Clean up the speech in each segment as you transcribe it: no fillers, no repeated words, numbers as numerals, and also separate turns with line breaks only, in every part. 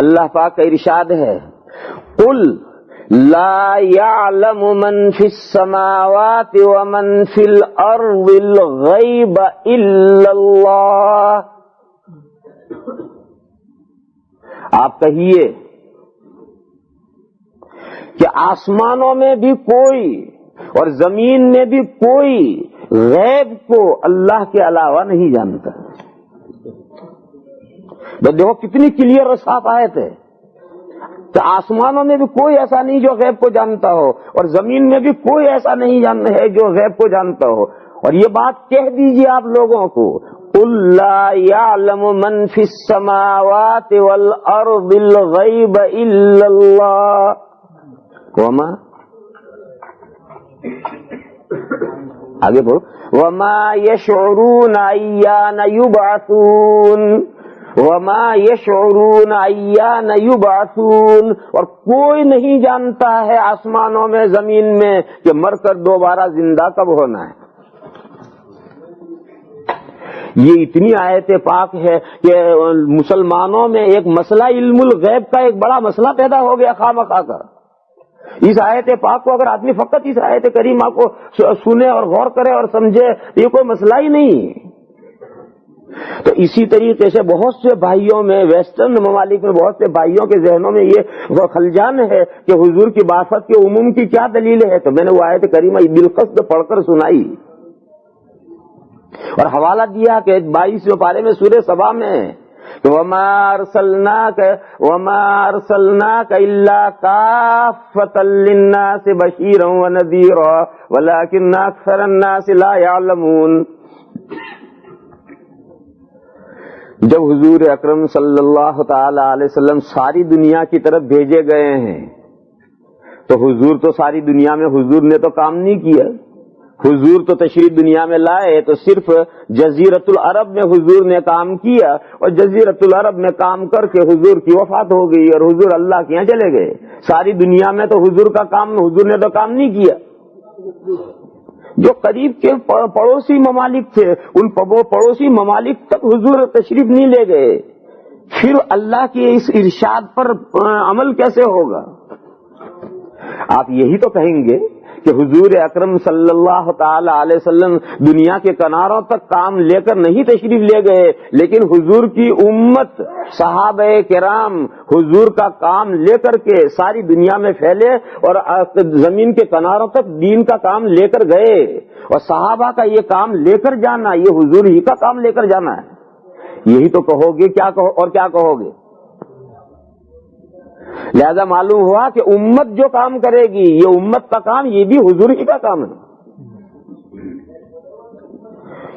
اللہ پاک کا ارشاد ہے قل لا يعلم من في السماوات ومن في الارض الغیب الا اللہ. آپ کہیے کہ آسمانوں میں بھی کوئی اور زمین میں بھی کوئی غیب کو اللہ کے علاوہ نہیں جانتا. دیکھو کتنی کلیئر اور صاف آیت ہے کہ آسمانوں میں بھی کوئی ایسا نہیں جو غیب کو جانتا ہو اور زمین میں بھی کوئی ایسا نہیں ہے جو غیب کو جانتا ہو. اور یہ بات کہہ دیجئے آپ لوگوں کو قل لا يعلم من في السماوات والارض الغیب الا اللہ وما آگے بولو وما يشعرون ایان یبعثون وما يشعرون ایان یبعثون. اور کوئی نہیں جانتا ہے آسمانوں میں زمین میں کہ مر کر دوبارہ زندہ کب ہونا ہے. یہ اتنی آیت پاک ہے کہ مسلمانوں میں ایک مسئلہ علم الغیب کا ایک بڑا مسئلہ پیدا ہو گیا خواہ مخواہ کا. اس آیت پاک کو اگر آدمی فقط اس آیت کریمہ کو سنے اور غور کرے اور سمجھے یہ کوئی مسئلہ ہی نہیں. تو اسی طریقے سے بہت سے بھائیوں میں ویسٹرن ممالک میں بہت سے بھائیوں کے ذہنوں میں یہ خلجان ہے کہ حضور کی بعثت کے عموم کی کیا دلیل ہے. تو میں نے وہ آیت کریمہ بالقصد پڑھ کر سنائی اور حوالہ دیا کہ 22 پارے میں سورہ سبا میں وما ارسلناک الا کافۃ للناس بشیرا ونذیرا ولکن اکثر الناس لا یعلمون. جب حضور اکرم صلی اللہ تعالی علیہ وسلم ساری دنیا کی طرف بھیجے گئے ہیں تو حضور تو ساری دنیا میں حضور نے تو کام نہیں کیا. حضور تو تشریف دنیا میں لائے تو صرف جزیرۃ العرب میں حضور نے کام کیا اور جزیرۃ العرب میں کام کر کے حضور کی وفات ہو گئی اور حضور اللہ کے یہاں چلے گئے. ساری دنیا میں تو حضور نے تو کام نہیں کیا. جو قریب کے پڑوسی ممالک تھے ان پڑوسی ممالک تک حضور تشریف نہیں لے گئے. پھر اللہ کے اس ارشاد پر عمل کیسے ہوگا؟ آپ یہی تو کہیں گے کہ حضور اکرم صلی اللہ تعالی علیہ وسلم دنیا کے کناروں تک کام لے کر نہیں تشریف لے گئے لیکن حضور کی امت صحابہ کرام حضور کا کام لے کر کے ساری دنیا میں پھیلے اور زمین کے کناروں تک دین کا کام لے کر گئے. اور صحابہ کا یہ کام لے کر جانا یہ حضور ہی کا کام لے کر جانا ہے. یہی تو کہو گے کیا کہو گے. لہذا معلوم ہوا کہ امت جو کام کرے گی یہ امت کا کام یہ بھی حضور ہی کا کام ہے.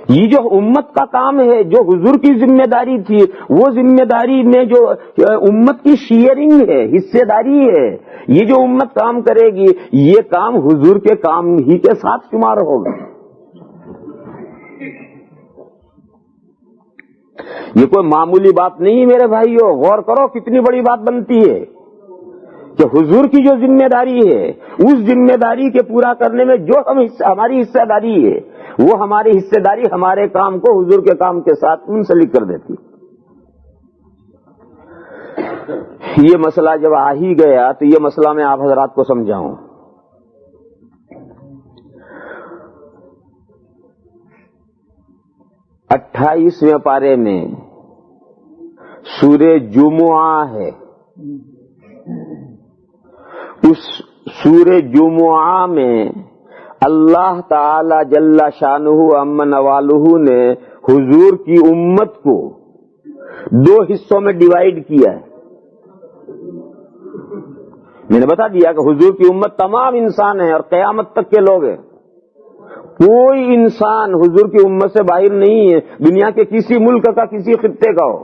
یہ جو امت کا کام ہے جو حضور کی ذمہ داری تھی وہ ذمہ داری میں جو امت کی شیئرنگ ہے حصے داری ہے یہ جو امت کام کرے گی یہ کام حضور کے کام ہی کے ساتھ شمار ہوگا. یہ کوئی معمولی بات نہیں میرے بھائیو. غور کرو کتنی بڑی بات بنتی ہے کہ حضور کی جو ذمہ داری ہے اس ذمہ داری کے پورا کرنے میں جو ہماری حصہ داری ہے وہ ہماری حصہ داری ہمارے کام کو حضور کے کام کے ساتھ منسلک کر دیتی. یہ مسئلہ جب آ ہی گیا تو یہ مسئلہ میں آپ حضرات کو سمجھاؤں. 28ویں پارے میں سورہ جمعہ ہے. اس سورہ جمعہ میں اللہ تعالی جل شانہ عم نوالہ نے حضور کی امت کو 2 حصوں میں ڈیوائیڈ کیا ہے. میں نے بتا دیا کہ حضور کی امت تمام انسان ہیں اور قیامت تک کے لوگ ہیں. کوئی انسان حضور کی امت سے باہر نہیں ہے دنیا کے کسی ملک کا کسی خطے کا ہو.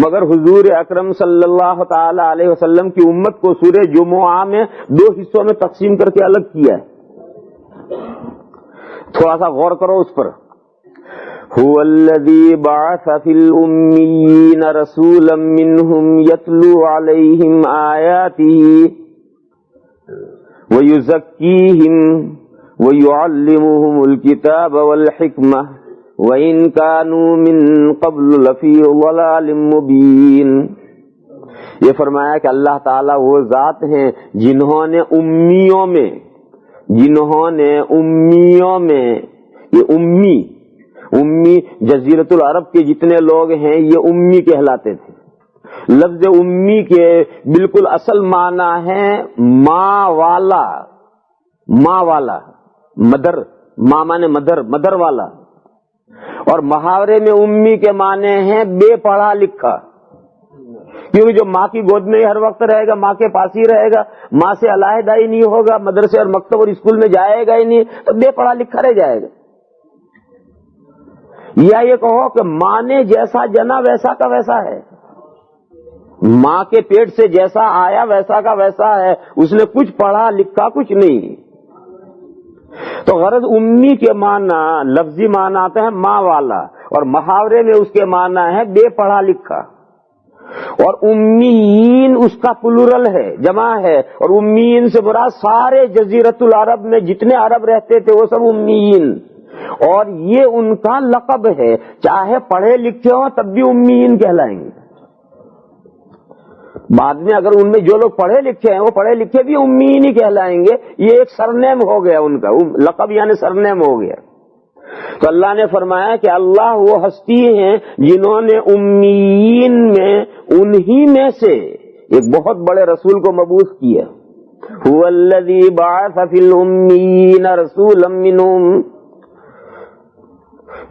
مگر حضور اکرم صلی اللہ تعالی علیہ وسلم کی امت کو سورہ جمعہ میں 2 حصوں میں تقسیم کر کے الگ کیا ہے. تھوڑا سا غور کرو اس پر. هو الذی بعث فی الأمیین رسولا منہم یتلو علیہم آیاتہ ویزکیہم ویعلمہم الکتاب والحکمہ وَإِن كَانُوا مِن قَبْلُ لَفِي ضَلَالٍ مُبِينٍ. یہ فرمایا کہ اللہ تعالیٰ وہ ذات ہیں جنہوں نے امیوں میں یہ امی جزیرت العرب کے جتنے لوگ ہیں یہ امی کہلاتے تھے. لفظ امی کے بالکل اصل معنی ہے ماں والا مدر، ماں مانے مدر والا، اور محاورے میں امی کے معنی ہیں بے پڑھا لکھا، کیونکہ جو ماں کی گود میں ہر وقت رہے گا، ماں کے پاس ہی رہے گا، ماں سے علیحدہ ہی نہیں ہوگا، مدرسے اور مکتب اور اسکول میں جائے گا ہی نہیں، تو بے پڑھا لکھا رہ جائے گا. یا یہ کہو کہ ماں نے جیسا جنا ویسا کا ویسا ہے، ماں کے پیٹ سے جیسا آیا ویسا کا ویسا ہے، اس نے کچھ پڑھا لکھا کچھ نہیں. تو غرض امی کے معنی لفظی معنی آتا ہے ماں والا، اور محاورے میں اس کے معنی ہے بے پڑھا لکھا. اور امیین اس کا پلورل ہے، جمع ہے، اور امیین سے مراد سارے جزیرت العرب میں جتنے عرب رہتے تھے وہ سب امیین، اور یہ ان کا لقب ہے، چاہے پڑھے لکھے ہوں تب بھی امیین کہلائیں گے. بعد میں اگر ان میں جو لوگ پڑھے لکھے ہیں وہ پڑھے لکھے بھی امیین ہی کہلائیں گے، یہ ایک سرنیم ہو گیا ان کا، لقب یعنی سرنیم ہو گیا. تو اللہ نے فرمایا کہ اللہ وہ ہستی ہیں جنہوں نے امیین میں انہی میں سے ایک بہت بڑے رسول کو مبعوث کیا. هو الذی بعث فی الامیین رسولا منہم،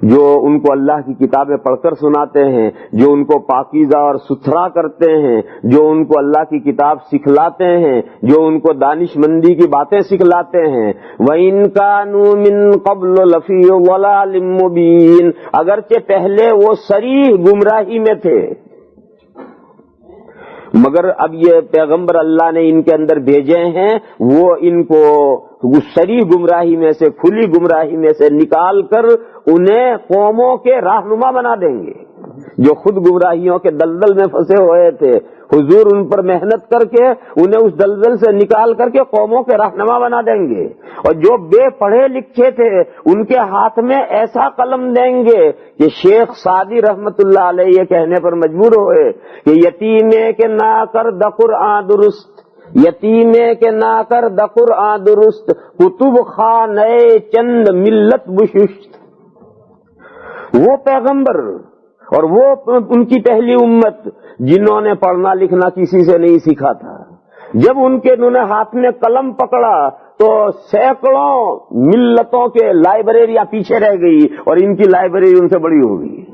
جو ان کو اللہ کی کتابیں پڑھ کر سناتے ہیں، جو ان کو پاکیزہ اور ستھرا کرتے ہیں، جو ان کو اللہ کی کتاب سکھلاتے ہیں، جو ان کو دانش مندی کی باتیں سکھلاتے ہیں. وَإِن كَانُوا مِن قَبْلُ لَفِي ضَلَالٍ مُبِينٍ، اگرچہ پہلے وہ صریح گمراہی میں تھے، مگر اب یہ پیغمبر اللہ نے ان کے اندر بھیجے ہیں وہ ان کو صریح گمراہی میں سے، کھلی گمراہی میں سے نکال کر انہیں قوموں کے رہنما بنا دیں گے. جو خود گمراہیوں کے دلدل میں پھنسے ہوئے تھے، حضور ان پر محنت کر کے انہیں اس دلدل سے نکال کر کے قوموں کے رہنما بنا دیں گے. اور جو بے پڑھے لکھے تھے ان کے ہاتھ میں ایسا قلم دیں گے کہ شیخ سعدی رحمت اللہ علیہ یہ کہنے پر مجبور ہوئے کہ یتیمے کے نہ کر د قرآن درست، یتیمے کے نہ کر د قرآن درست، کتب خانے چند ملت بششت. وہ پیغمبر اور وہ ان کی پہلی امت جنہوں نے پڑھنا لکھنا کسی سے نہیں سیکھا تھا، جب انہوں نے ہاتھ میں قلم پکڑا تو سینکڑوں ملتوں کے لائبریریاں پیچھے رہ گئی اور ان کی لائبریری ان سے بڑی ہو گئی.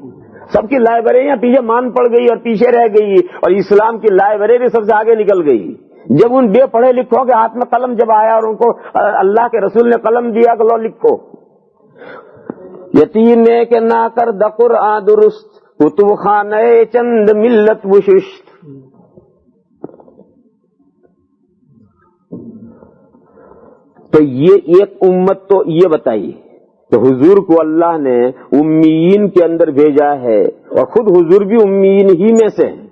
سب کی لائبریریاں پیچھے مان پڑ گئی اور پیچھے رہ گئی، اور اسلام کی لائبریری سب سے آگے نکل گئی. جب ان بے پڑھے لکھوں کے ہاتھ میں قلم جب آیا اور ان کو اللہ کے رسول نے قلم دیا کہ لو لکھو، یتیم کے نہ کر د قرآن درست، کتب خانے چند ملت وششت. تو یہ ایک امت تو یہ بتائی کہ حضور کو اللہ نے امیین کے اندر بھیجا ہے، اور خود حضور بھی امیین ہی میں سے ہیں.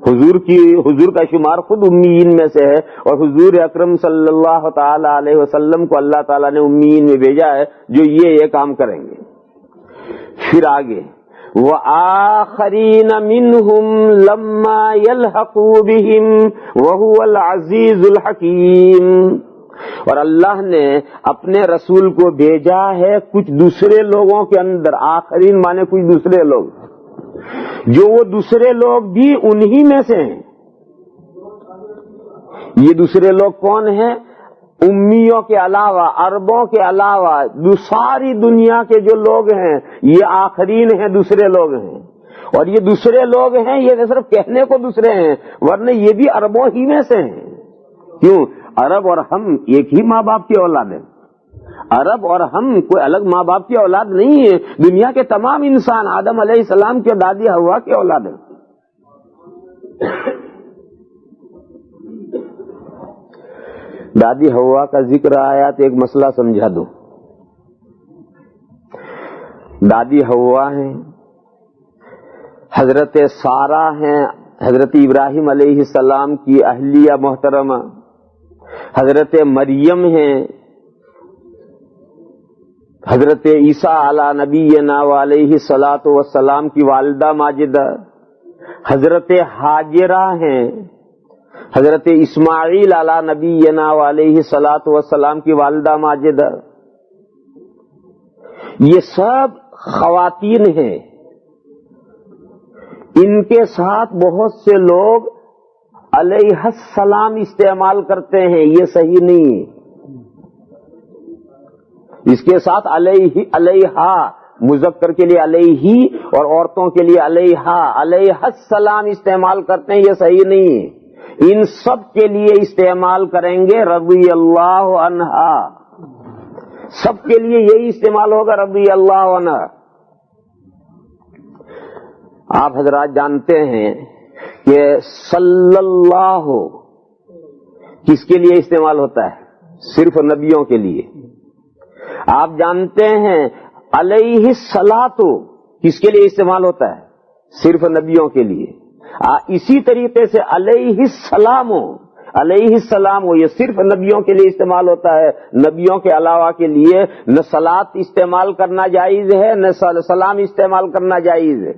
حضور کا شمار خود امیین میں سے ہے، اور حضور اکرم صلی اللہ تعالی علیہ وسلم کو اللہ تعالیٰ نے امیین میں بھیجا ہے جو یہ کام کریں گے. پھر آگے وَآخَرِينَ مِنْهُمْ لَمَّا يَلْحَقُوا بِهِمْ وَهُوَ الْعَزِيزُ الْحَكِيمُ. اور اللہ نے اپنے رسول کو بھیجا ہے کچھ دوسرے لوگوں کے اندر، آخرین مانے کچھ دوسرے لوگ، جو وہ دوسرے لوگ بھی انہی میں سے ہیں. یہ دوسرے لوگ کون ہیں؟ امیوں کے علاوہ، عربوں کے علاوہ ساری دنیا کے جو لوگ ہیں یہ آخرین ہیں، دوسرے لوگ ہیں. اور یہ دوسرے لوگ ہیں یہ صرف کہنے کو دوسرے ہیں، ورنہ یہ بھی عربوں ہی میں سے ہیں. کیوں؟ عرب اور ہم ایک ہی ماں باپ کی اولاد ہیں. عرب اور ہم کوئی الگ ماں باپ کی اولاد نہیں ہے. دنیا کے تمام انسان آدم علیہ السلام کی دادی حوا کی اولاد ہیں. دادی حوا کا ذکر آیا تو ایک مسئلہ سمجھا دو. دادی حوا ہیں، حضرت سارہ ہیں، حضرت ابراہیم علیہ السلام کی اہلیہ محترمہ، حضرت مریم ہیں، حضرت عیسیٰ علی نبینا علیہ الصلاۃ والسلام کی والدہ ماجدہ، حضرت حاجرہ ہیں، حضرت اسماعیل علی نبینا علیہ الصلوۃ والسلام کی والدہ ماجدہ، یہ سب خواتین ہیں. ان کے ساتھ بہت سے لوگ علیہ السلام استعمال کرتے ہیں، یہ صحیح نہیں ہے. اس کے ساتھ علیہا، مذکر کے لیے علیہ اور عورتوں کے لیے علیہ السلام استعمال کرتے ہیں، یہ صحیح نہیں ہے. ان سب کے لیے استعمال کریں گے رضی اللہ عنہا، سب کے لیے یہی استعمال ہوگا رضی اللہ عنہ. آپ حضرات جانتے ہیں کہ صلی اللہ کس کے لیے استعمال ہوتا ہے؟ صرف نبیوں کے لیے. آپ جانتے ہیں علیہ الصلاۃ کس کے لیے استعمال ہوتا ہے؟ صرف نبیوں کے لیے. اسی طریقے سے علیہ السلام یہ صرف نبیوں کے لیے استعمال ہوتا ہے. نبیوں کے علاوہ کے لیے نہ صلاۃ استعمال کرنا جائز ہے، نہ سلام استعمال کرنا جائز ہے.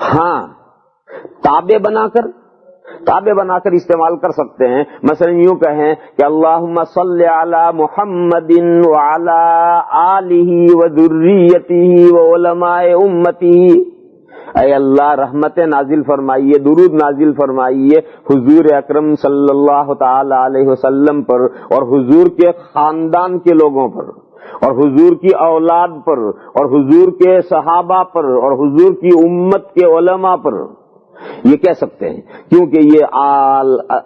ہاں تابع بنا کر استعمال کر سکتے ہیں. مثلا یوں کہیں کہ اللہم صلی علی محمد وعلی آلہ وذریتہ وعلماء امتہ، اے اللہ رحمت نازل فرمائیے، درود نازل فرمائیے حضور اکرم صلی اللہ تعالی علیہ وسلم پر، اور حضور کے خاندان کے لوگوں پر، اور حضور کی اولاد پر، اور حضور کے صحابہ پر، اور حضور کی امت کے علماء پر. یہ کہہ سکتے ہیں کیونکہ یہ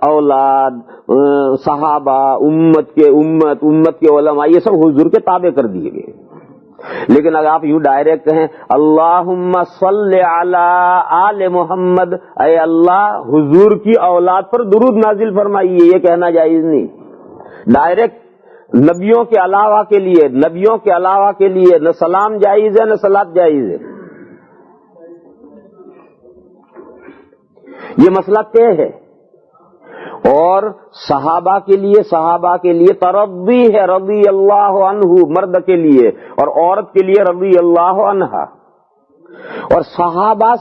اولاد، صحابہ، امت کے علماء، یہ سب حضور کے تابع کر دیے گئے. لیکن اگر آپ یوں ڈائریکٹ کہیں اللہم صلی علی آل محمد، اے اللہ حضور کی اولاد پر درود نازل فرمائیے، یہ کہنا جائز نہیں. ڈائریکٹ نبیوں کے علاوہ کے لیے نہ سلام جائز ہے نہ صلاۃ جائز ہے. یہ مسئلہ طے ہے. اور صحابہ کے لیے تربی ہے رضی اللہ عنہ مرد کے لیے، اور عورت کے لیے رضی اللہ عنہا. اور صحابہ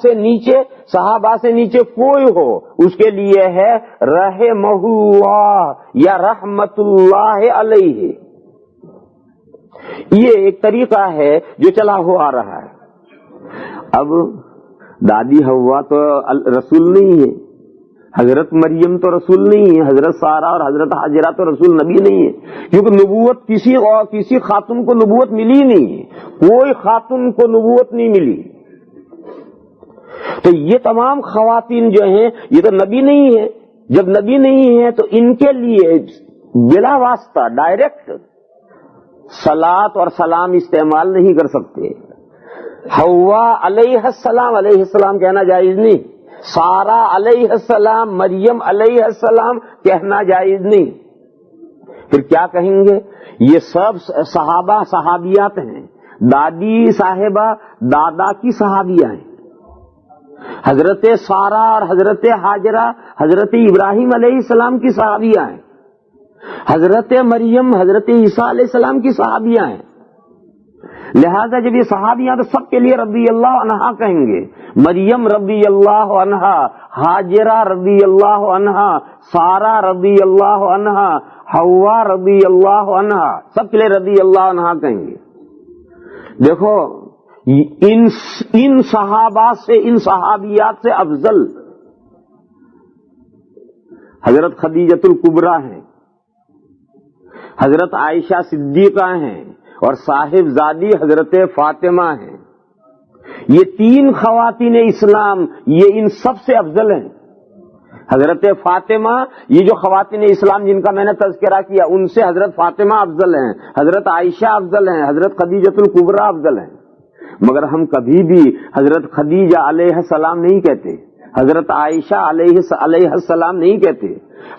سے نیچے کوئی ہو اس کے لیے ہے رحمہ اللہ یا رحمت اللہ علیہ. یہ ایک طریقہ ہے جو چلا ہوا آ رہا ہے. اب دادی حوا تو رسول نہیں ہے، حضرت مریم تو رسول نہیں ہے، حضرت سارہ اور حضرت حاجرہ تو رسول نبی نہیں ہے، کیونکہ نبوت کسی خاتون کو نبوت ملی نہیں ہے، کوئی خاتون کو نبوت نہیں ملی. تو یہ تمام خواتین جو ہیں یہ تو نبی نہیں ہے. جب نبی نہیں ہے تو ان کے لیے بلا واسطہ ڈائریکٹ صلاۃ اور سلام استعمال نہیں کر سکتے. حوا علیہ السلام کہنا جائز نہیں، سارہ علیہ السلام، مریم علیہ السلام کہنا جائز نہیں. پھر کیا کہیں گے؟ یہ سب صحابہ صحابیات ہیں، دادی صاحبہ دادا کی صحابیہ ہیں. حضرت سارہ اور حضرت حاجرہ حضرت ابراہیم علیہ السلام کی صحابیہ ہیں. حضرت مریم حضرت عیسیٰ علیہ السلام کی صحابیہ ہیں. لہذا جب یہ صحابیاں تو سب کے لیے رضی اللہ عنہا کہیں گے. مریم رضی اللہ عنہا، حاجرہ رضی اللہ عنہا، سارہ رضی اللہ عنہا، حوا رضی اللہ عنہا، سب کے لیے رضی اللہ عنہا کہیں گے. دیکھو ان صحابیات سے افضل حضرت خدیجۃ الکبریٰ ہیں، حضرت عائشہ صدیقہ ہیں، اور صاحب زادی حضرت فاطمہ ہیں. یہ تین خواتین اسلام یہ ان سب سے افضل ہیں. حضرت فاطمہ، یہ جو خواتین اسلام جن کا میں نے تذکرہ کیا ان سے حضرت فاطمہ افضل ہیں، حضرت عائشہ افضل ہیں، حضرت خدیجۃ الکبریٰ افضل ہیں. مگر ہم کبھی بھی حضرت خدیجہ علیہ السلام نہیں کہتے، حضرت عائشہ علیہ السلام نہیں کہتے،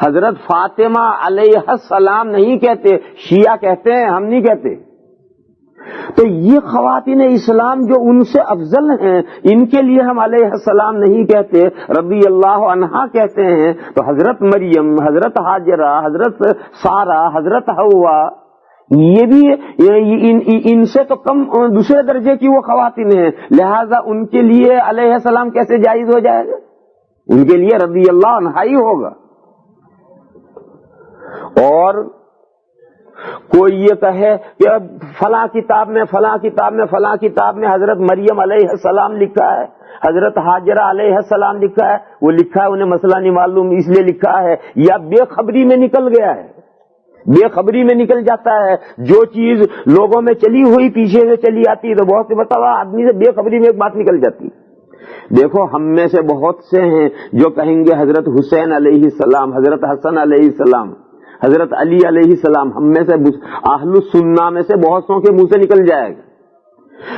حضرت فاطمہ علیہ السلام نہیں کہتے. شیعہ کہتے ہیں، ہم نہیں کہتے. تو یہ خواتین اسلام جو ان سے افضل ہیں ان کے لیے ہم علیہ السلام نہیں کہتے، رضی اللہ عنہا کہتے ہیں. تو حضرت مریم، حضرت حاجرہ، حضرت سارہ، حضرت حوا، یہ بھی ان سے تو کم دوسرے درجے کی وہ خواتین ہیں. لہذا ان کے لیے علیہ السلام کیسے جائز ہو جائے گا؟ ان کے لیے رضی اللہ عنہ ہی ہوگا. اور کوئی یہ کہے کہ فلاں کتاب میں حضرت مریم علیہ السلام لکھا ہے, حضرت حاجرہ علیہ السلام لکھا ہے, وہ لکھا ہے انہیں مسئلہ نہیں معلوم اس لیے لکھا ہے, یا بے خبری میں نکل گیا ہے, بے خبری میں نکل جاتا ہے. جو چیز لوگوں میں چلی ہوئی پیچھے سے چلی آتی ہے تو بہت سے بتاوا آدمی سے بے خبری میں ایک بات نکل جاتی. دیکھو ہم میں سے بہت سے ہیں جو کہیں گے حضرت حسین علیہ السلام, حضرت حسن علیہ السلام, حضرت علی علیہ السلام, ہم میں سے اہل السنہ میں سے بہت سو کے منہ سے نکل جائے گا.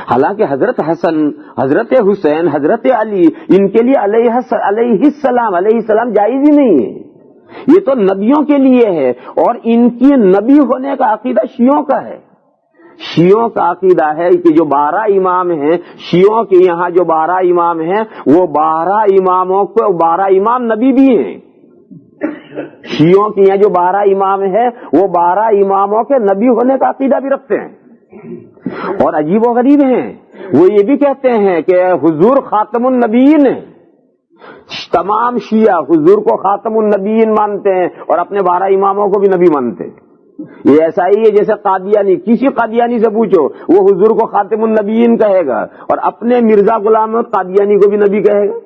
حالانکہ حضرت حسن, حضرت حسین, حضرت علی, ان کے لیے علیہ السلام جائز ہی نہیں ہے. یہ تو نبیوں کے لیے ہے, اور ان کی نبی ہونے کا عقیدہ شیعوں کا ہے. شیعوں کا عقیدہ ہے کہ جو 12 امام ہیں, شیعوں کے یہاں جو 12 امام ہیں, وہ 12 اماموں کو 12 امام نبی بھی ہیں. شیعوں کے یہاں جو 12 امام ہیں وہ 12 اماموں کے نبی ہونے کا عقیدہ بھی رکھتے ہیں. اور عجیب و غریب ہیں, وہ یہ بھی کہتے ہیں کہ حضور خاتم النبیین ہیں. تمام شیعہ حضور کو خاتم النبیین مانتے ہیں اور اپنے 12 اماموں کو بھی نبی مانتے ہیں. یہ ایسا ہی ہے جیسے قادیانی, کسی قادیانی سے پوچھو وہ حضور کو خاتم النبیین کہے گا اور اپنے مرزا غلام احمد قادیانی کو بھی نبی کہے گا.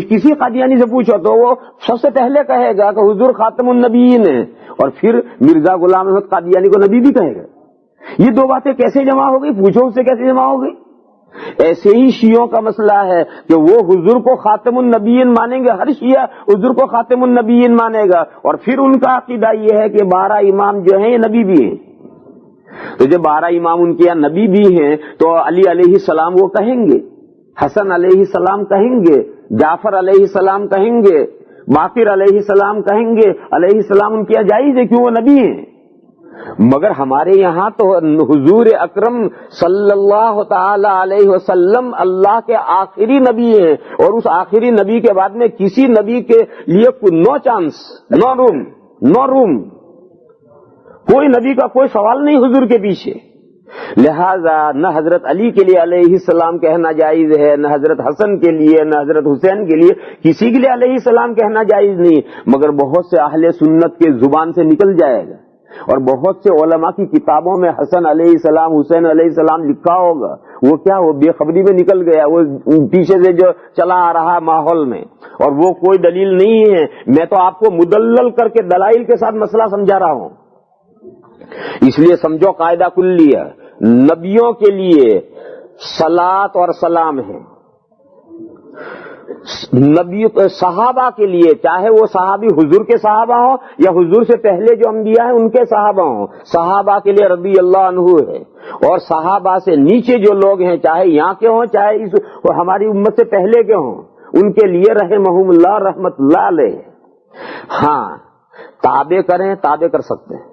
کسی قادیانی سے پوچھو تو وہ سب سے پہلے کہے گا کہ حضور خاتم النبیین ہے, اور پھر مرزا غلام احمد قادیانی کو نبی بھی کہے گا. یہ دو باتیں کیسے جمع ہو گئی؟ پوچھو اس سے کیسے جمع ہو گئی؟ ایسے ہی شیعوں کا مسئلہ ہے کہ وہ حضور کو خاتم النبیین مانیں گے, ہر شیعہ حضور کو خاتم النبیین مانے گا, اور پھر ان کا عقیدہ یہ ہے کہ 12 امام جو ہیں یہ نبی بھی ہیں. تو جب 12 امام ان کے یہاں نبی بھی ہیں تو علی علیہ السلام وہ کہیں گے, حسن علیہ السلام کہیں گے, جعفر علیہ السلام کہیں گے, باقر علیہ السلام کہیں گے. علیہ السلام ان کے یہاں جائز ہے کیوں وہ نبی ہیں. مگر ہمارے یہاں تو حضور اکرم صلی اللہ تعالی علیہ وسلم اللہ کے آخری نبی ہیں, اور اس آخری نبی کے بعد میں کسی نبی کے لیے نو چانس, نو روم, کوئی نبی کا کوئی سوال نہیں حضور کے پیچھے. لہذا نہ حضرت علی کے لیے علیہ السلام کہنا جائز ہے, نہ حضرت حسن کے لیے, نہ حضرت حسین کے لیے, کسی کے لیے علیہ السلام کہنا جائز نہیں. مگر بہت سے اہل سنت کے زبان سے نکل جائے گا, اور بہت سے علماء کی کتابوں میں حسن علیہ السلام, حسین علیہ السلام لکھا ہوگا. وہ کیا, وہ بے خبری میں نکل گیا, وہ پیچھے سے جو چلا آ رہا ماحول میں, اور وہ کوئی دلیل نہیں ہے. میں تو آپ کو مدلل کر کے دلائل کے ساتھ مسئلہ سمجھا رہا ہوں. اس لیے سمجھو قاعدہ کلیہ, نبیوں کے لیے صلاۃ اور سلام ہے. نبی صحابہ کے لیے, چاہے وہ صحابی حضور کے صحابہ ہوں یا حضور سے پہلے جو انبیاء ہیں ان کے صحابہ ہوں, صحابہ کے لیے رضی اللہ عنہ ہے. اور صحابہ سے نیچے جو لوگ ہیں, چاہے یہاں کے ہوں چاہے ہماری امت سے پہلے کے ہوں, ان کے لیے رحمہم اللہ رحمت اللہ علیہ. ہاں تابع کریں, تابع کر سکتے ہیں,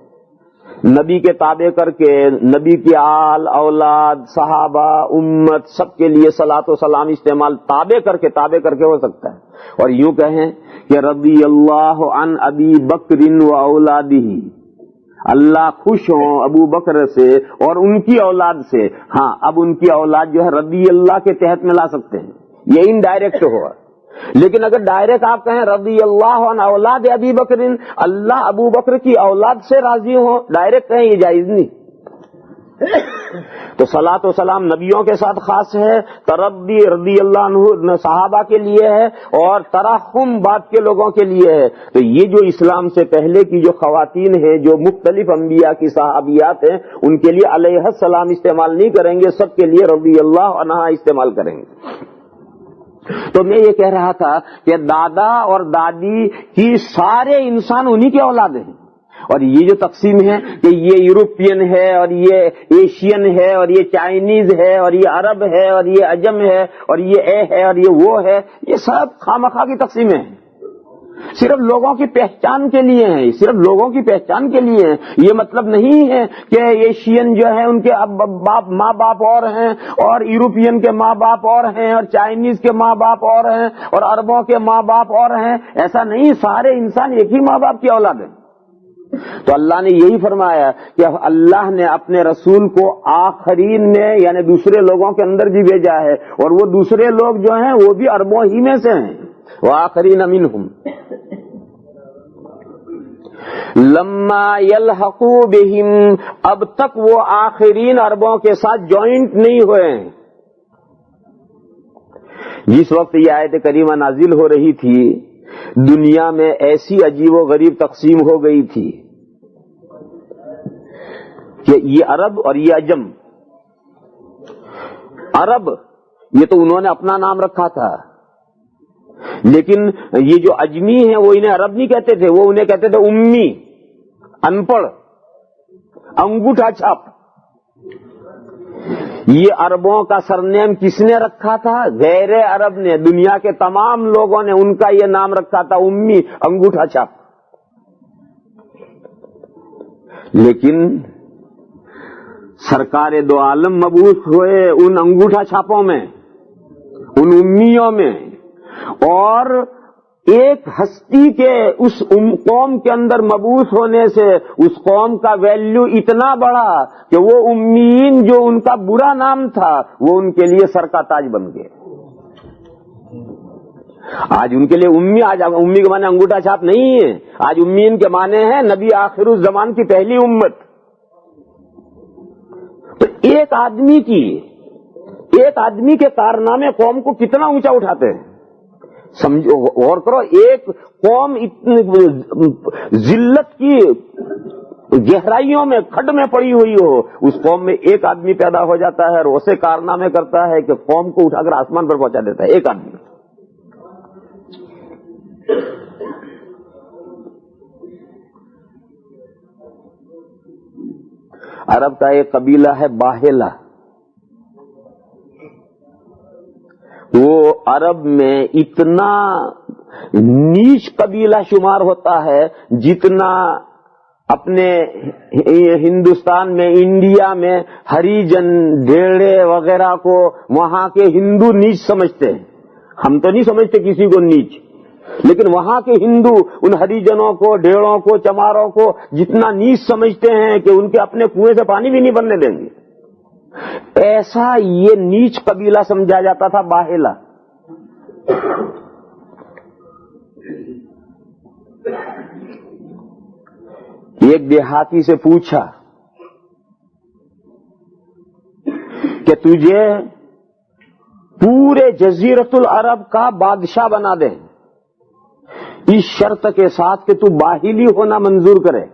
نبی کے تابع کر کے نبی کی آل اولاد صحابہ امت سب کے لیے صلاۃ و سلام استعمال تابع کر کے ہو سکتا ہے. اور یوں کہیں کہ رضی اللہ عن ابی بکر و اولادہ, اللہ خوش ہوں ابو بکر سے اور ان کی اولاد سے. ہاں اب ان کی اولاد جو ہے رضی اللہ کے تحت میں لا سکتے ہیں, یہ انڈائریکٹ ہوا. لیکن اگر ڈائریکٹ آپ کہیں رضی اللہ عنہ اولاد ابی بکر, اللہ ابو بکر کی اولاد سے راضی ہوں, ڈائریکٹ کہیں یہ جائز نہیں. تو صلاۃ و سلام نبیوں کے ساتھ خاص ہے, تربی رضی اللہ عنہ صحابہ کے لیے ہے, اور ترحم بعد کے لوگوں کے لیے ہے. تو یہ جو اسلام سے پہلے کی جو خواتین ہیں جو مختلف انبیاء کی صحابیات ہیں, ان کے لیے علیہ السلام استعمال نہیں کریں گے, سب کے لیے رضی اللہ عنہ استعمال کریں گے. تو میں یہ کہہ رہا تھا کہ دادا اور دادی کی سارے انسان انہی کے اولاد ہیں. اور یہ جو تقسیم ہے کہ یہ یورپین ہے اور یہ ایشین ہے اور یہ چائنیز ہے اور یہ عرب ہے اور یہ عجم ہے اور یہ اے ہے اور یہ وہ ہے, یہ سب خامخواہ کی تقسیمیں ہیں, صرف لوگوں کی پہچان کے لیے ہیں, صرف لوگوں کی پہچان کے لیے ہیں. یہ مطلب نہیں ہے کہ ایشین جو ہے ان کے ماں باپ اور ہیں, اور یورپین کے ماں باپ اور ہیں, اور چائنیز کے ماں باپ اور ہیں, اور عربوں کے ماں باپ اور ہیں. ایسا نہیں, سارے انسان ایک ہی ماں باپ کی اولاد ہیں. تو اللہ نے یہی فرمایا کہ اللہ نے اپنے رسول کو آخرین میں یعنی دوسرے لوگوں کے اندر بھی بھیجا ہے، اور وہ دوسرے لوگ جو ہیں وہ بھی عربوں ہی میں سے ہیں، وآخرین منہم لما یلحقوا بہم، اب تک وہ آخرین عربوں کے ساتھ جوائنٹ نہیں ہوئے ہیں۔ جس وقت یہ آیت کریمہ نازل ہو رہی تھی دنیا میں ایسی عجیب و غریب تقسیم ہو گئی تھی کہ یہ عرب اور یہ عجم، عرب یہ تو انہوں نے اپنا نام رکھا تھا، لیکن یہ جو اجمی ہیں وہ انہیں عرب نہیں کہتے تھے، وہ انہیں کہتے تھے امی، ان پڑھ، انگوٹھا چھاپ۔ یہ عربوں کا سرنیم کس نے رکھا تھا؟ غیر عرب نے، دنیا کے تمام لوگوں نے ان کا یہ نام رکھا تھا، امی، انگوٹھا چھاپ۔ لیکن سرکار دو عالم مبعوث ہوئے ان انگوٹھا چھاپوں میں، ان امیوں میں، اور ایک ہستی کے اس قوم کے اندر مبعوث ہونے سے اس قوم کا ویلیو اتنا بڑھا کہ وہ امیین جو ان کا برا نام تھا وہ ان کے لیے سر کا تاج بن گئے۔ آج ان کے لیے امی، آج امی کے معنی انگوٹھا چھاپ نہیں ہے، آج امیین کے معنی ہے نبی آخر الزمان کی پہلی امت۔ تو ایک آدمی کے کارنامے قوم کو کتنا اونچا اٹھاتے ہیں، سمجھو، غور کرو۔ ایک قوم اتنی ذلت کی گہرائیوں میں، کھڈ میں پڑی ہوئی ہو، اس قوم میں ایک آدمی پیدا ہو جاتا ہے اور اسے کارنامے کرتا ہے کہ قوم کو اٹھا کر آسمان پر پہنچا دیتا ہے، ایک آدمی۔ عرب کا ایک قبیلہ ہے باہلا، وہ عرب میں اتنا نیچ قبیلہ شمار ہوتا ہے جتنا اپنے ہندوستان میں، انڈیا میں ہریجن، ڈھیڑے وغیرہ کو وہاں کے ہندو نیچ سمجھتے ہیں۔ ہم تو نہیں سمجھتے کسی کو نیچ، لیکن وہاں کے ہندو ان ہریجنوں کو، ڈھیڑوں کو، چماروں کو جتنا نیچ سمجھتے ہیں کہ ان کے اپنے کنویں سے پانی بھی نہیں بننے دیں گے، ایسا یہ نیچ قبیلہ سمجھا جاتا تھا باہلا۔ ایک دیہاتی سے پوچھا کہ تجھے پورے جزیرت العرب کا بادشاہ بنا دیں اس شرط کے ساتھ کہ تو باہلی ہونا منظور کرے،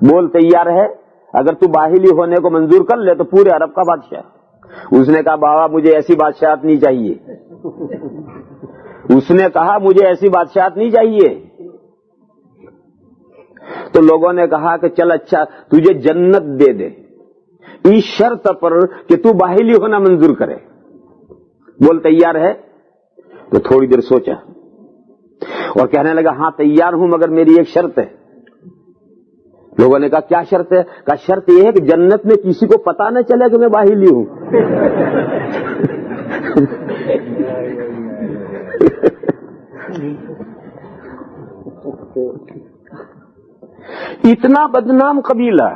بول تیار ہے؟ اگر تو باہلی ہونے کو منظور کر لے تو پورے عرب کا بادشاہ۔ اس نے کہا بابا مجھے ایسی بادشاہت نہیں چاہیے، اس نے کہا مجھے ایسی بادشاہت نہیں چاہیے۔ تو لوگوں نے کہا کہ چل اچھا تجھے جنت دے دے اس شرط پر کہ تو باہلی ہونا منظور کرے، بول تیار ہے؟ تو تھوڑی دیر سوچا اور کہنے لگا ہاں تیار ہوں مگر میری ایک شرط ہے۔ لوگوں نے کہا کیا شرط ہے؟ کہا شرط یہ ہے کہ جنت میں کسی کو پتا نہ چلے کہ میں باہلی ہوں۔ اتنا بدنام قبیلہ،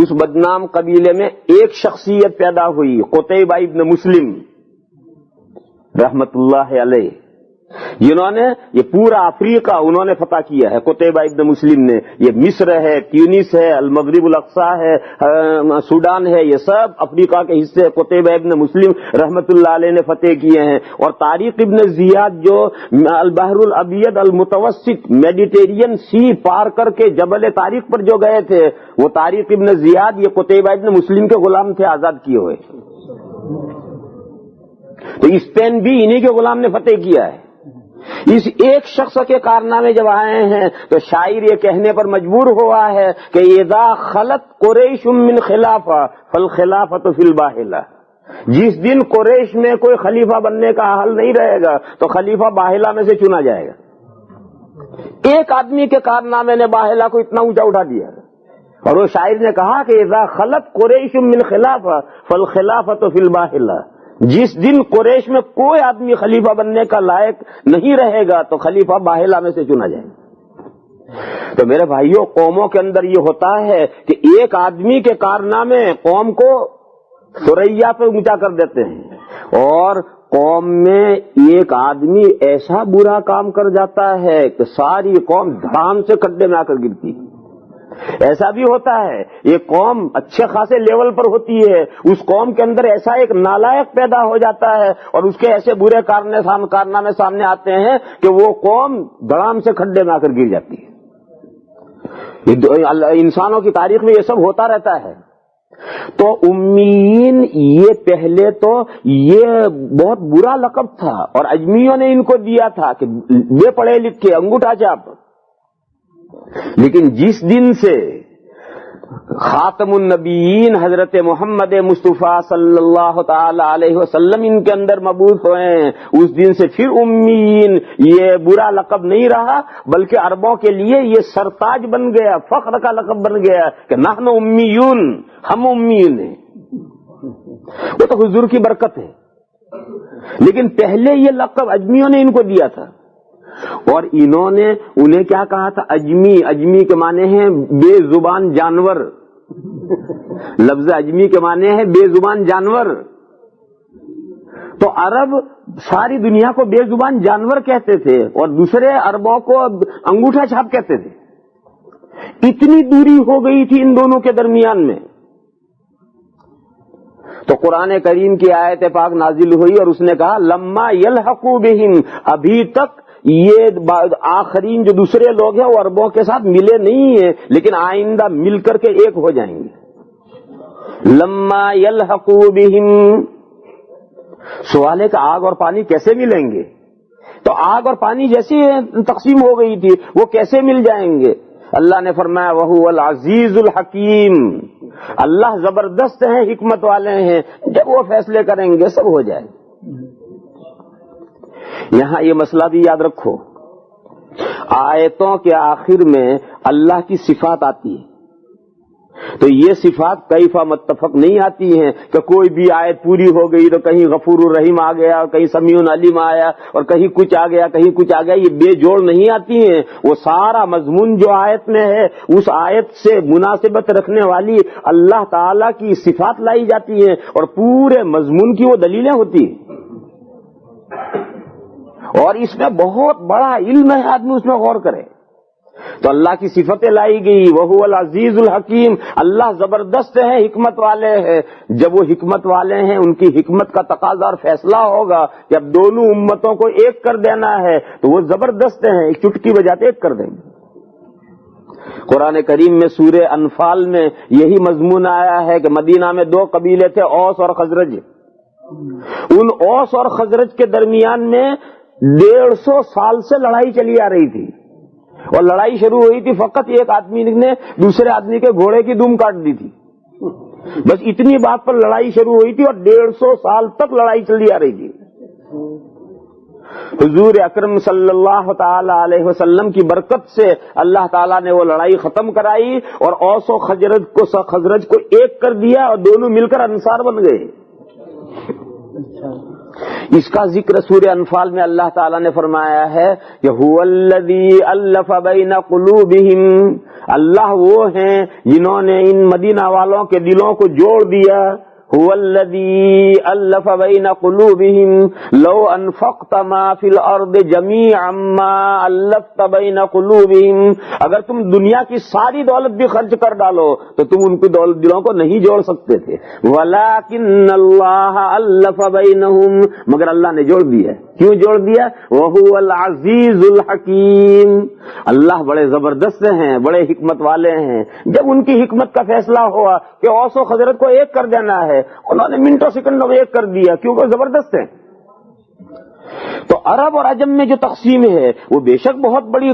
اس بدنام قبیلے میں ایک شخصیت پیدا ہوئی، قتیبہ ابن مسلم رحمت اللہ علیہ، جنہوں نے یہ پورا افریقہ انہوں نے فتح کیا ہے۔ قتیبہ ابن مسلم نے یہ مصر ہے، تیونس ہے، المغرب الاقصی ہے، سوڈان ہے، یہ سب افریقہ کے حصے قتیبہ ابن مسلم رحمت اللہ علیہ نے فتح کیے ہیں۔ اور طارق ابن زیاد جو البحر الابیض المتوسط میڈیٹرین سی پار کر کے جبل طارق پر جو گئے تھے، وہ طارق ابن زیاد یہ قتیبہ ابن مسلم کے غلام تھے، آزاد کیے ہوئے۔ تو اسپین بھی انہی کے غلام نے فتح کیا ہے۔ اس ایک شخص کے کارنامے جب آئے ہیں تو شاعر یہ کہنے پر مجبور ہوا ہے کہ اذا خلت قریش من خلافہ فالخلافۃ فی الباہلہ، جس دن قریش میں کوئی خلیفہ بننے کا حل نہیں رہے گا تو خلیفہ باہلہ میں سے چنا جائے گا۔ ایک آدمی کے کارنامے نے باہلہ کو اتنا اونچا اٹھا دیا، اور وہ شاعر نے کہا کہ اذا خلت قریش من خلافہ فالخلافۃ فی الباہلہ، جس دن قریش میں کوئی آدمی خلیفہ بننے کا لائق نہیں رہے گا تو خلیفہ باہلہ میں سے چنا جائے گا۔ تو میرے بھائیوں، قوموں کے اندر یہ ہوتا ہے کہ ایک آدمی کے کارنامے قوم کو ثریا پہ اونچا کر دیتے ہیں، اور قوم میں ایک آدمی ایسا برا کام کر جاتا ہے کہ ساری قوم دھڑام سے کھڈے میں آ کر گرتی۔ ایسا بھی ہوتا ہے، ایک قوم اچھے خاصے لیول پر ہوتی ہے، اس قوم کے اندر ایسا ایک نالائق پیدا ہو جاتا ہے اور اس کے ایسے برے کارنامے سامنے آتے ہیں کہ وہ قوم دھڑام سے کھڈے میں آ کر گر جاتی ہے۔ انسانوں کی تاریخ میں یہ سب ہوتا رہتا ہے۔ تو امیین یہ پہلے تو یہ بہت برا لقب تھا، اور اجمیوں نے ان کو دیا تھا کہ بے پڑھے لکھے، انگوٹھا چھاپ۔ لیکن جس دن سے خاتم النبیین حضرت محمد مصطفیٰ صلی اللہ تعالی علیہ وسلم ان کے اندر مبعوث ہوئے ہیں، اس دن سے پھر امیین یہ برا لقب نہیں رہا، بلکہ عربوں کے لیے یہ سرتاج بن گیا، فخر کا لقب بن گیا کہ نحن امیون، ہم امیون ہیں۔ وہ تو حضور کی برکت ہے، لیکن پہلے یہ لقب اجمیوں نے ان کو دیا تھا، اور انہوں نے انہیں کیا کہا تھا؟ اجمی۔ اجمی کے معنی ہیں بے زبان جانور۔ لفظ اجمی کے معنی ہے بے زبان جانور۔ تو عرب ساری دنیا کو بے زبان جانور کہتے تھے، اور دوسرے عربوں کو انگوٹھا چھاپ کہتے تھے۔ اتنی دوری ہو گئی تھی ان دونوں کے درمیان میں۔ تو قرآن کریم کی آیت پاک نازل ہوئی اور اس نے کہا لما یلحقوا بہم، ابھی تک یہ آخرین جو دوسرے لوگ ہیں وہ عربوں کے ساتھ ملے نہیں ہیں، لیکن آئندہ مل کر کے ایک ہو جائیں گے۔ لما یلحقوا بہم، سوال ہے کہ آگ اور پانی کیسے ملیں گے؟ تو آگ اور پانی جیسی تقسیم ہو گئی تھی، وہ کیسے مل جائیں گے؟ اللہ نے فرمایا وَهُوَ الْعَزِيزُ الْحَكِيمُ، اللہ زبردست ہیں، حکمت والے ہیں، جب وہ فیصلے کریں گے سب ہو جائے۔ یہاں یہ مسئلہ بھی یاد رکھو، آیتوں کے آخر میں اللہ کی صفات آتی ہے، تو یہ صفات کیف متفق نہیں آتی ہیں کہ کوئی بھی آیت پوری ہو گئی تو کہیں غفور الرحیم آ گیا، کہیں سمیع علیم آیا، اور کہیں کچھ آ گیا، کہیں کچھ آ گیا، یہ بے جوڑ نہیں آتی ہیں۔ وہ سارا مضمون جو آیت میں ہے اس آیت سے مناسبت رکھنے والی اللہ تعالی کی صفات لائی جاتی ہیں، اور پورے مضمون کی وہ دلیلیں ہوتی ہیں، اور اس میں بہت بڑا علم ہے، آدمی اس میں غور کرے تو اللہ کی صفتیں لائی گئی۔ وَهُوَ الْعَزِيزُ الْحَكِيمُ، اللہ زبردست ہے، حکمت والے ہیں۔ جب وہ حکمت والے ہیں، ان کی حکمت کا تقاضا اور فیصلہ ہوگا کہ اب دونوں امتوں کو ایک کر دینا ہے، تو وہ زبردست ہیں، ایک چٹکی بجاتے ایک کر دیں گے۔ قرآن کریم میں سورہ انفال میں یہی مضمون آیا ہے کہ مدینہ میں دو قبیلے تھے، اوس اور خزرج۔ ان اوس اور خزرج کے درمیان میں 150 سال سے لڑائی چلی آ رہی تھی، اور لڑائی شروع ہوئی تھی فقط ایک آدمی نے دوسرے آدمی کے گھوڑے کی دم کاٹ دی تھی، بس اتنی بات پر لڑائی شروع ہوئی تھی، اور 150 سال تک لڑائی چلی آ رہی تھی۔ حضور اکرم صلی اللہ تعالی علیہ وسلم کی برکت سے اللہ تعالیٰ نے وہ لڑائی ختم کرائی، اور اوس و خزرج کو ایک کر دیا، اور دونوں مل کر انصار بن گئے۔ اس کا ذکر سورہ انفال میں اللہ تعالیٰ نے فرمایا ہے کہ هو الذی الف بین قلوبہم، اللہ وہ ہیں جنہوں نے ان مدینہ والوں کے دلوں کو جوڑ دیا۔ هو الذی الف بین قلوبہم لو انفقت ما فی الارض جمیعا ما الفت بین قلوبہم، اگر تم دنیا کی ساری دولت بھی خرچ کر ڈالو تو تم ان کی دلوں کو نہیں جوڑ سکتے تھے۔ ولکن اللہ الف بینہم، مگر اللہ نے جوڑ دیا۔ کیوں جوڑ دیا؟ وَهُوَ الْعَزِيزُ الْحَكِيمُ، اللہ بڑے زبردست ہیں، بڑے حکمت والے ہیں۔ جب ان کی حکمت کا فیصلہ ہوا کہ اوس و خزرج کو ایک کر دینا ہے، انہوں نے منٹوں سیکنڈوں میں ایک کر دیا، کیونکہ زبردست ہیں۔ تو عرب اور عجم میں جو تقسیم ہے وہ بے شک بہت بڑی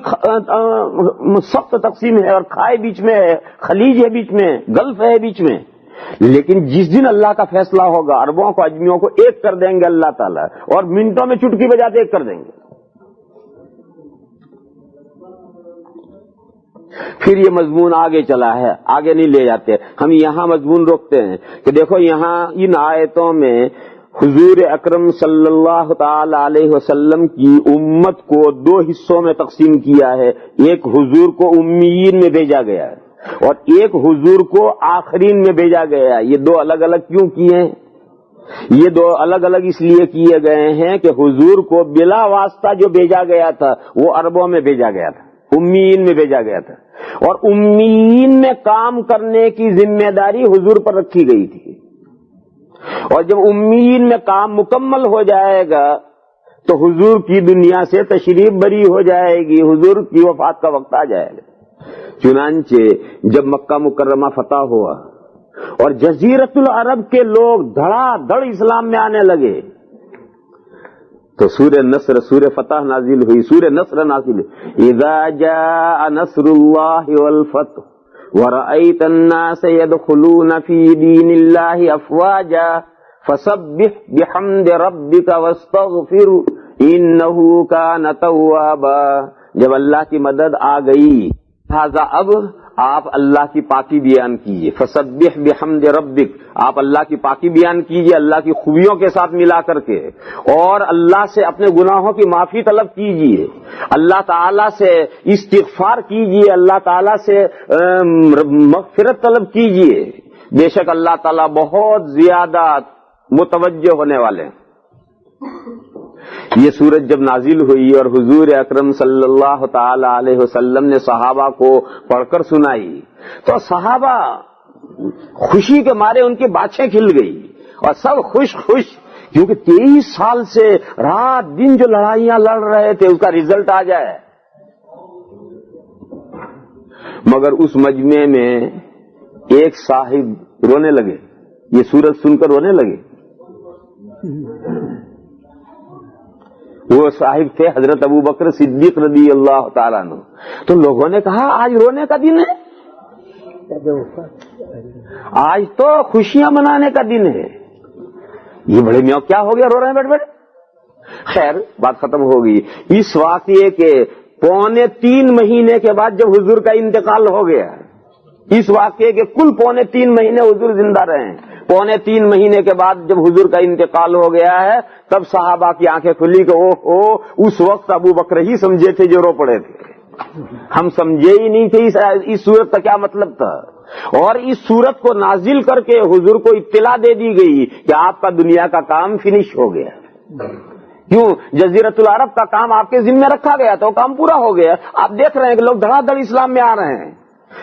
سخت تقسیم ہے، اور کھائے بیچ میں ہے، خلیج ہے بیچ میں، گلف ہے بیچ میں، لیکن جس دن اللہ کا فیصلہ ہوگا عربوں کو اجمیوں کو ایک کر دیں گے اللہ تعالیٰ، اور منٹوں میں چٹکی بجاتے ایک کر دیں گے۔ پھر یہ مضمون آگے چلا ہے، آگے نہیں لے جاتے ہم، یہاں مضمون روکتے ہیں کہ دیکھو یہاں ان آیتوں میں حضور اکرم صلی اللہ تعالی علیہ وسلم کی امت کو دو حصوں میں تقسیم کیا ہے. ایک حضور کو امیین میں بھیجا گیا ہے اور ایک حضور کو آخرین میں بھیجا گیا ہے. یہ دو الگ الگ کیوں کیے ہیں؟ یہ دو الگ الگ اس لیے کیے گئے ہیں کہ حضور کو بلا واسطہ جو بھیجا گیا تھا وہ عربوں میں بھیجا گیا تھا, امیین میں بھیجا گیا تھا, اور امیین میں کام کرنے کی ذمہ داری حضور پر رکھی گئی تھی. اور جب امیین میں کام مکمل ہو جائے گا تو حضور کی دنیا سے تشریف بری ہو جائے گی, حضور کی وفات کا وقت آ جائے گا. چنانچہ جب مکہ مکرمہ فتح ہوا اور جزیرت العرب کے لوگ دھڑا دھڑ اسلام میں آنے لگے تو سورہ نصر, سورہ فتح نازل ہوئی, سورہ نصر نازل ہوئی. اذا جاء نصر اللہ والفتح ورأيت الناس يدخلون في دين الله أفواجا فسبح بحمد ربك واستغفر إنه كان توابا. جب اللہ کی مدد آ گئی لہذا اب آپ اللہ کی پاکی بیان کیجئے. فسبح بحمد ربک, آپ اللہ کی پاکی بیان کیجئے اللہ کی خوبیوں کے ساتھ ملا کر کے, اور اللہ سے اپنے گناہوں کی معافی طلب کیجئے, اللہ تعالیٰ سے استغفار کیجئے, اللہ تعالیٰ سے مغفرت طلب کیجئے. بے شک اللہ تعالیٰ بہت زیادہ متوجہ ہونے والے ہیں. یہ سورت جب نازل ہوئی اور حضور اکرم صلی اللہ تعالی علیہ وسلم نے صحابہ کو پڑھ کر سنائی تو صحابہ خوشی کے مارے ان کی باتیں کھل گئی اور سب خوش کیونکہ 23 سال سے رات دن جو لڑائیاں لڑ رہے تھے اس کا رزلٹ آ جائے. مگر اس مجمع میں ایک صاحب رونے لگے, یہ سورت سن کر رونے لگے. وہ صاحب تھے حضرت ابو بکر صدیق رضی اللہ تعالیٰ عنہ. تو لوگوں نے کہا آج رونے کا دن ہے, آج تو خوشیاں منانے کا دن ہے, یہ بڑے میاں کیا ہو گیا, رو رہے ہیں بیٹھ بیٹھ. خیر بات ختم ہو گئی. اس واقعے کے 3.25 مہینے کے بعد جب حضور کا انتقال ہو گیا, اس واقعے کے کل 3.25 مہینے حضور زندہ رہے ہیں. 3.25 مہینے کے بعد جب حضور کا انتقال ہو گیا ہے تب صحابہ کی آنکھیں کھلی کہ اس وقت ابو بکر ہی سمجھے تھے جو رو پڑے تھے, ہم سمجھے ہی نہیں تھے اس صورت کا کیا مطلب تھا. اور اس صورت کو نازل کر کے حضور کو اطلاع دے دی گئی کہ آپ کا دنیا کا کام فنش ہو گیا. کیوں؟ جزیرت العرب کا کام آپ کے ذمہ رکھا گیا تھا, وہ کام پورا ہو گیا. آپ دیکھ رہے ہیں کہ لوگ دھڑا دھڑ اسلام میں آ رہے ہیں,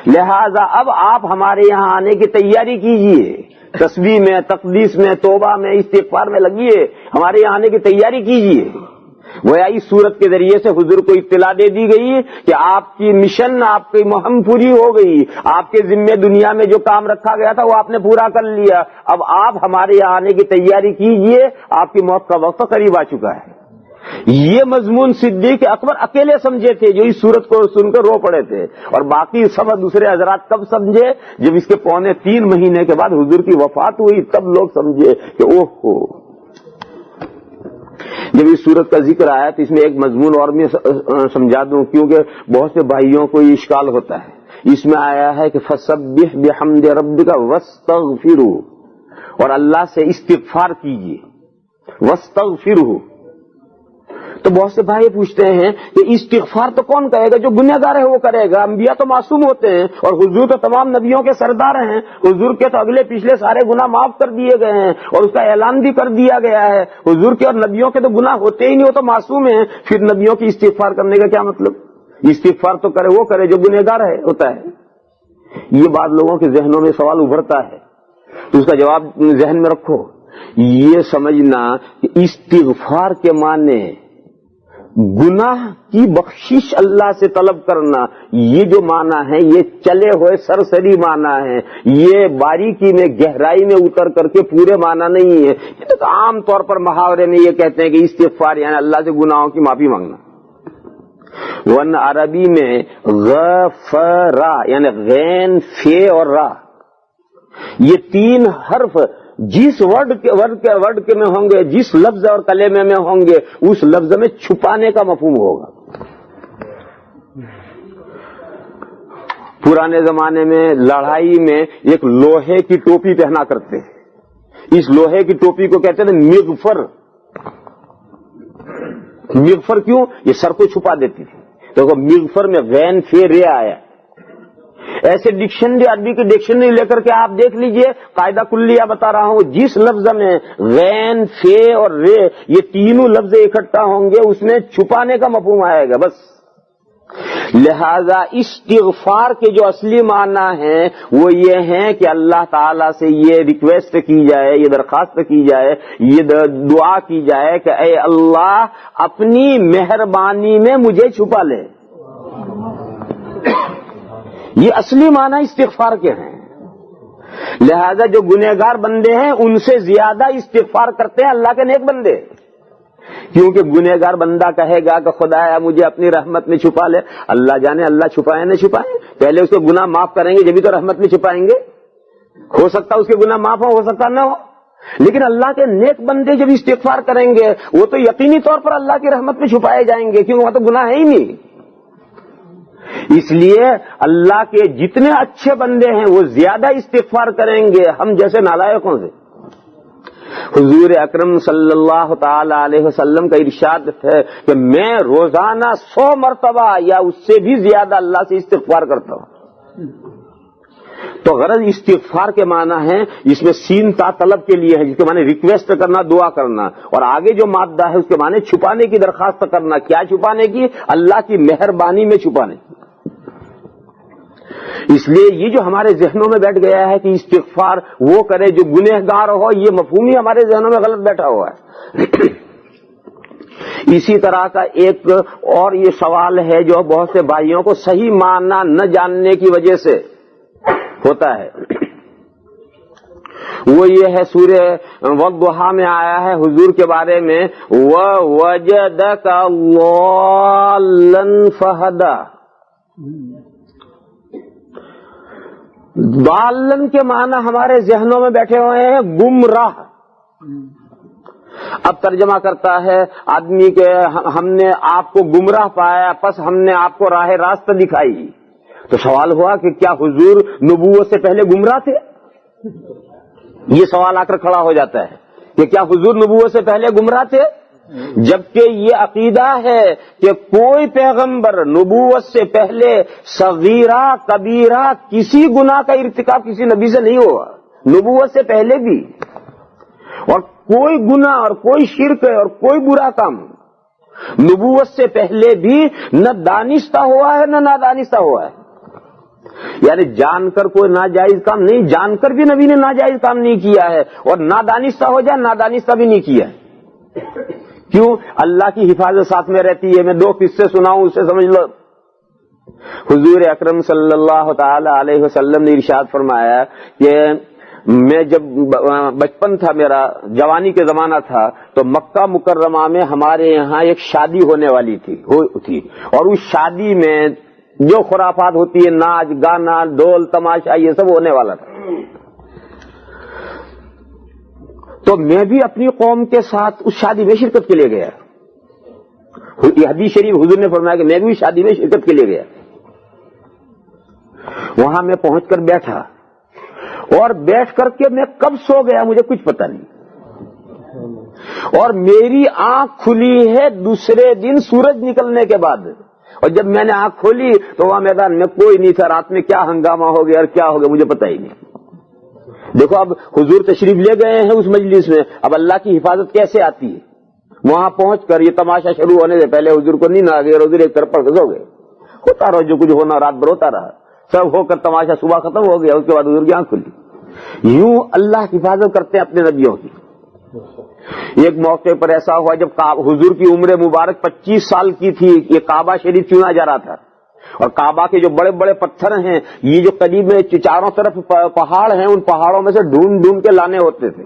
لہذا اب آپ ہمارے یہاں آنے کی تیاری کیجئے, تسبیح میں, تقدیس میں, توبہ میں, استغفار میں لگیے, ہمارے یہاں آنے کی تیاری کیجئے. گویا اس صورت کے ذریعے سے حضور کو اطلاع دے دی گئی کہ آپ کی مشن, آپ کی مہم پوری ہو گئی, آپ کے ذمہ دنیا میں جو کام رکھا گیا تھا وہ آپ نے پورا کر لیا, اب آپ ہمارے یہاں آنے کی تیاری کیجئے, آپ کی موت کا وقت قریب آ چکا ہے. یہ مضمون صدیق اکبر اکیلے سمجھے تھے جو اس صورت کو سن کر رو پڑے تھے, اور باقی سب دوسرے حضرات کب سمجھے؟ جب اس کے 3.25 مہینے کے بعد حضور کی وفات ہوئی تب لوگ سمجھے کہ اوہو. جب اس صورت کا ذکر آیا تو اس میں ایک مضمون اور میں سمجھا دوں, کیونکہ بہت سے بھائیوں کو یہ اشکال ہوتا ہے. اس میں آیا ہے کہ فسبح بحمد ربک واستغفرہ, اور اللہ سے استغفار کیجیے, واستغفرہ. تو بہت سے بھائی پوچھتے ہیں کہ استغفار تو کون کرے گا؟ جو گنہگار ہے وہ کرے گا. انبیاء تو معصوم ہوتے ہیں اور حضور تو تمام نبیوں کے سردار ہیں, حضور کے تو اگلے پچھلے سارے گناہ معاف کر دیے گئے ہیں اور اس کا اعلان بھی کر دیا گیا ہے. حضور کے اور نبیوں کے تو گناہ ہوتے ہی نہیں, وہ تو معصوم ہیں, پھر نبیوں کی استغفار کرنے کا کیا مطلب؟ استغفار تو کرے وہ کرے جو گنہگار ہے ہوتا ہے. یہ بات لوگوں کے ذہنوں میں سوال ابھرتا ہے تو اس کا جواب ذہن میں رکھو. یہ سمجھنا کہ استغفار کے معنی گناہ کی بخشش اللہ سے طلب کرنا, یہ جو معنی ہے یہ چلے ہوئے سرسری معنی ہے, یہ باریکی میں گہرائی میں اتر کر کے پورے معنی نہیں ہے. یہ تو عام طور پر محاورے میں یہ کہتے ہیں کہ استغفار یعنی اللہ سے گناہوں کی معافی مانگنا. ورنہ عربی میں غفرا یعنی غین, فے اور را, یہ 3 حرف جس ورڈ کے میں ہوں گے, جس لفظ اور کلمے میں ہوں گے, اس لفظ میں چھپانے کا مفہوم ہوگا. پرانے زمانے میں لڑائی میں ایک لوہے کی ٹوپی پہنا کرتے ہیں, اس لوہے کی ٹوپی کو کہتے تھے مغفر. مغفر کیوں؟ یہ سر کو چھپا دیتی تھی. تو مغفر میں غین فے رے آیا. ایسے ڈکشنری، عربی کی ڈکشنری لے کر کے آپ دیکھ لیجئے، قاعدہ کلیہ بتا رہا ہوں، جس لفظ میں غین فے اور رے یہ تینوں لفظ اکٹھا ہوں گے اس میں چھپانے کا مفہوم آئے گا بس. لہذا استغفار کے جو اصلی معنی ہیں وہ یہ ہیں کہ اللہ تعالیٰ سے یہ ریکویسٹ کی جائے، یہ درخواست کی جائے، یہ دعا کی جائے کہ اے اللہ اپنی مہربانی میں مجھے چھپا لے. یہ اصلی معنی استغفار کے ہیں. لہذا جو گنہگار بندے ہیں ان سے زیادہ استغفار کرتے ہیں اللہ کے نیک بندے، کیونکہ گنہگار بندہ کہے گا کہ خدایا مجھے اپنی رحمت میں چھپا لے. اللہ جانے اللہ چھپائے نہ چھپائے، پہلے اس کے گناہ معاف کریں گے جبھی تو رحمت میں چھپائیں گے. ہو سکتا اس کے گناہ معاف ہو سکتا نہ ہو، لیکن اللہ کے نیک بندے جب استغفار کریں گے وہ تو یقینی طور پر اللہ کی رحمت میں چھپائے جائیں گے، کیونکہ وہاں تو گناہ ہے ہی نہیں. اس لیے اللہ کے جتنے اچھے بندے ہیں وہ زیادہ استغفار کریں گے ہم جیسے نالائقوں سے. حضور اکرم صلی اللہ تعالی علیہ وسلم کا ارشاد ہے کہ میں روزانہ 100 مرتبہ یا اس سے بھی زیادہ اللہ سے استغفار کرتا ہوں. تو غرض استغفار کے معنی ہے، اس میں سین تا طلب کے لیے ہے جس کے معنی ریکویسٹ کرنا، دعا کرنا، اور آگے جو مادہ ہے اس کے معنی چھپانے کی درخواست کرنا. کیا چھپانے کی؟ اللہ کی مہربانی میں چھپانے کی. اس لیے یہ جو ہمارے ذہنوں میں بیٹھ گیا ہے کہ استغفار وہ کرے جو گنہگار ہو، یہ مفہوم ہی ہمارے ذہنوں میں غلط بیٹھا ہوا ہے. اسی طرح کا ایک اور یہ سوال ہے جو بہت سے بھائیوں کو صحیح معنی نہ جاننے کی وجہ سے ہوتا ہے، وہ یہ ہے سورہ والضحیٰ میں آیا ہے حضور کے بارے میں وَوَجَدَكَ ضَالًّا فَهَدَىٰ. ضالن کے معنی ہمارے ذہنوں میں بیٹھے ہوئے ہیں گمراہ. اب ترجمہ کرتا ہے آدمی کے ہم نے آپ کو گمراہ پایا پس ہم نے آپ کو راہ راست دکھائی. تو سوال ہوا کہ کیا حضور نبوت سے پہلے گمراہ تھے؟ یہ سوال آ کر کھڑا ہو جاتا ہے کہ کیا حضور نبوت سے پہلے گمراہ تھے؟ جبکہ یہ عقیدہ ہے کہ کوئی پیغمبر نبوت سے پہلے صغیرہ کبیرہ کسی گناہ کا ارتکاب کسی نبی سے نہیں ہوا، نبوت سے پہلے بھی. اور کوئی گناہ اور کوئی شرک اور کوئی برا کام نبوت سے پہلے بھی نہ دانستہ ہوا ہے نہ نادانستہ ہوا ہے. یعنی جان کر کوئی ناجائز کام نہیں، جان کر بھی نبی نے ناجائز کام نہیں کیا ہے، اور نادانستہ ہو جائے نادانستہ بھی نہیں کیا ہے. کیوں؟ اللہ کی حفاظت ساتھ میں رہتی ہے. میں 2 قصے سناؤں اس سے سمجھ لو. حضور اکرم صلی اللہ تعالی علیہ وسلم نے ارشاد فرمایا کہ میں جب بچپن تھا، میرا جوانی کے زمانہ تھا، تو مکہ مکرمہ میں ہمارے یہاں ایک شادی ہونے والی تھی، اور اس شادی میں جو خرافات ہوتی ہے، ناچ گانا ڈھول تماشا یہ سب ہونے والا تھا. تو میں بھی اپنی قوم کے ساتھ اس شادی میں شرکت کے لیے گیا. حدیث شریف حضور نے فرمایا کہ میں بھی شادی میں شرکت کے لیے گیا. وہاں میں پہنچ کر بیٹھا، اور بیٹھ کر کے میں کب سو گیا مجھے کچھ پتہ نہیں، اور میری آنکھ کھلی ہے دوسرے دن سورج نکلنے کے بعد. اور جب میں نے آنکھ کھولی تو وہاں میدان میں کوئی نہیں تھا. رات میں کیا ہنگامہ ہو گیا اور کیا ہو گیا مجھے پتہ ہی نہیں. دیکھو اب حضور تشریف لے گئے ہیں اس مجلس میں، اب اللہ کی حفاظت کیسے آتی ہے؟ وہاں پہنچ کر یہ تماشا شروع ہونے سے پہلے حضور کو نیند آ گئی اور حضور ایک طرف پڑ سو گئے. ہوتا رہا جو کچھ ہونا رات بھر ہوتا رہا، سب ہو کر تماشا صبح ختم ہو گیا. اس کے بعد حضور کی آنکھ کھلی. یوں اللہ حفاظت کرتے ہیں اپنے نبیوں کی. ایک موقع پر ایسا ہوا جب حضور کی عمر مبارک 25 سال کی تھی، یہ کعبہ شریف چنا جا رہا تھا، اور کعبہ کے جو بڑے بڑے پتھر ہیں یہ جو قریب میں چاروں طرف پہاڑ ہیں ان پہاڑوں میں سے ڈھونڈ ڈھونڈ کے لانے ہوتے تھے.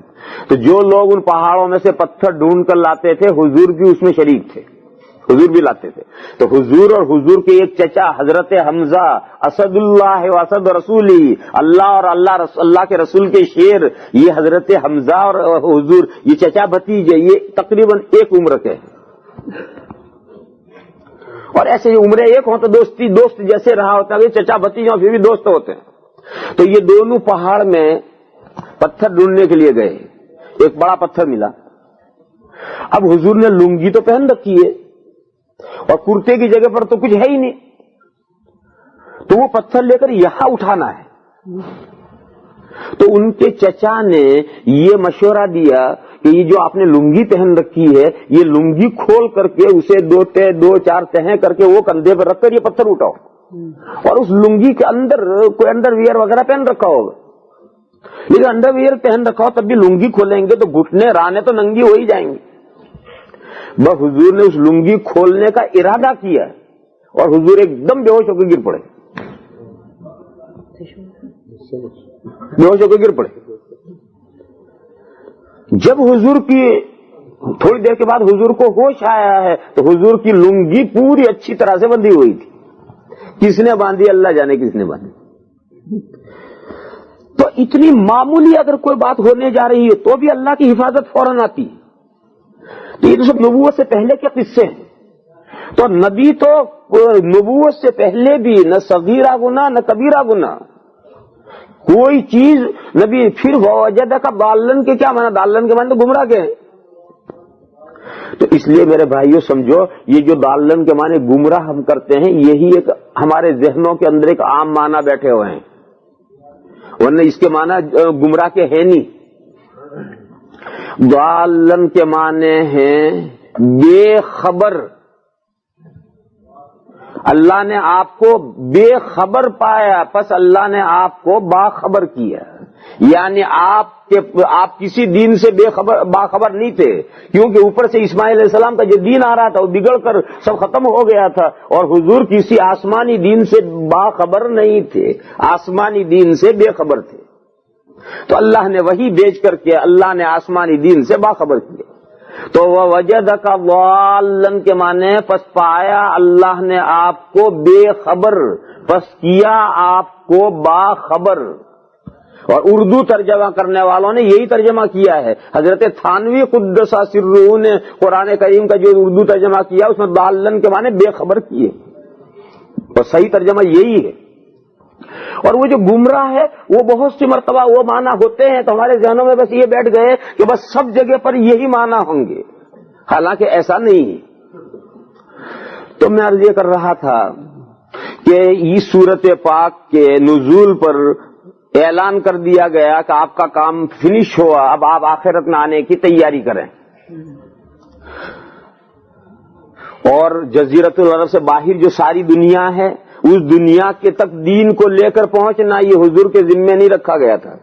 تو جو لوگ ان پہاڑوں میں سے پتھر ڈھونڈ کر لاتے تھے حضور بھی اس میں شریک تھے، حضور بھی لاتے تھے. تو حضور اور حضور کے ایک چچا حضرت حمزہ اسد اللہ و اسد رسولی، اللہ اور اللہ کے رسول کے شیر، یہ حضرت حمزہ اور حضور یہ چچا بھتیجے، یہ تقریباً ایک عمر کے ہیں. اور ایسے عمریں ایک ہوں تو دوست جیسے رہا ہوتا ہے، چچا بھتیجوں پھر بھی دوست ہوتے ہیں. تو یہ دونوں پہاڑ میں پتھر ڈھونڈنے کے لیے گئے. ایک بڑا پتھر ملا. اب حضور نے لنگی تو پہن رکھی ہے اور کرتے کی جگہ پر تو کچھ ہے ہی نہیں, تو وہ پتھر لے کر یہاں اٹھانا ہے. تو ان کے چچا نے یہ مشورہ دیا کہ یہ جو آپ نے لنگی پہن رکھی ہے, یہ لنگی کھول کر کے اسے دو چار تہیں کر کے وہ کندھے پر رکھ کر یہ پتھر اٹھاؤ, اور اس لنگی کے اندر کوئی انڈر ویئر وغیرہ پہن رکھا ہوگا. لیکن انڈر ویئر پہن رکھا ہو تب بھی لنگی کھولیں گے تو گھٹنے رانے تو ننگی ہو ہی جائیں گے. بس حضور نے اس لنگی کھولنے کا ارادہ کیا اور حضور ایک دم بے ہوش ہو کے گر پڑے, بے ہوش ہو کے گر پڑے. جب حضور کی تھوڑی دیر کے بعد حضور کو ہوش آیا ہے تو حضور کی لنگی پوری اچھی طرح سے بندھی ہوئی تھی. کس نے باندھی؟ اللہ جانے کس نے باندھی. تو اتنی معمولی اگر کوئی بات ہونے جا رہی ہے تو بھی اللہ کی حفاظت فوراً آتی. تو یہ تو سب نبوت سے پہلے کے قصے ہیں. تو نبی تو نبوت سے پہلے بھی نہ صغیرہ گناہ نہ کبیرہ گناہ کوئی چیز نبی. پھر وجدہ کا دالن کے کیا معنی؟ دالن کے معنی تو گمراہ کے ہیں. تو اس لیے میرے بھائیوں سمجھو, یہ جو دالن کے معنی گمراہ ہم کرتے ہیں یہی ایک ہمارے ذہنوں کے اندر ایک عام معنی بیٹھے ہوئے ہیں, ورنہ اس کے معنی گمراہ کے ہے نہیں. دالن کے معنی ہیں بے خبر. اللہ نے آپ کو بے خبر پایا, پس اللہ نے آپ کو باخبر کیا. یعنی آپ کسی دین سے باخبر نہیں تھے, کیونکہ اوپر سے اسماعیل علیہ السلام کا جو دین آ رہا تھا وہ بگڑ کر سب ختم ہو گیا تھا, اور حضور کسی آسمانی دین سے باخبر نہیں تھے, آسمانی دین سے بے خبر تھے. تو اللہ نے وہی بھیج کر کے اللہ نے آسمانی دین سے باخبر کیا. تو وجدک ضالن کے معنی پس پایا اللہ نے آپ کو بے خبر, پس کیا آپ کو باخبر. اور اردو ترجمہ کرنے والوں نے یہی ترجمہ کیا ہے. حضرت تھانوی قدس سرہ نے قرآن کریم کا جو اردو ترجمہ کیا اس میں ضالن کے معنی بے خبر کیے, اور صحیح ترجمہ یہی ہے. اور وہ جو گمراہ ہے وہ بہت سی مرتبہ وہ معنی ہوتے ہیں تو ہمارے ذہنوں میں بس یہ بیٹھ گئے کہ بس سب جگہ پر یہی معنی ہوں گے, حالانکہ ایسا نہیں ہے. تو میں عرض یہ کر رہا تھا کہ اس سورت پاک کے نزول پر اعلان کر دیا گیا کہ آپ کا کام فنش ہوا, اب آپ آخرت میں آنے کی تیاری کریں. اور جزیرۃ العرب سے باہر جو ساری دنیا ہے اس دنیا کے تک دین کو لے کر پہنچنا یہ حضور کے ذمے نہیں رکھا گیا تھا.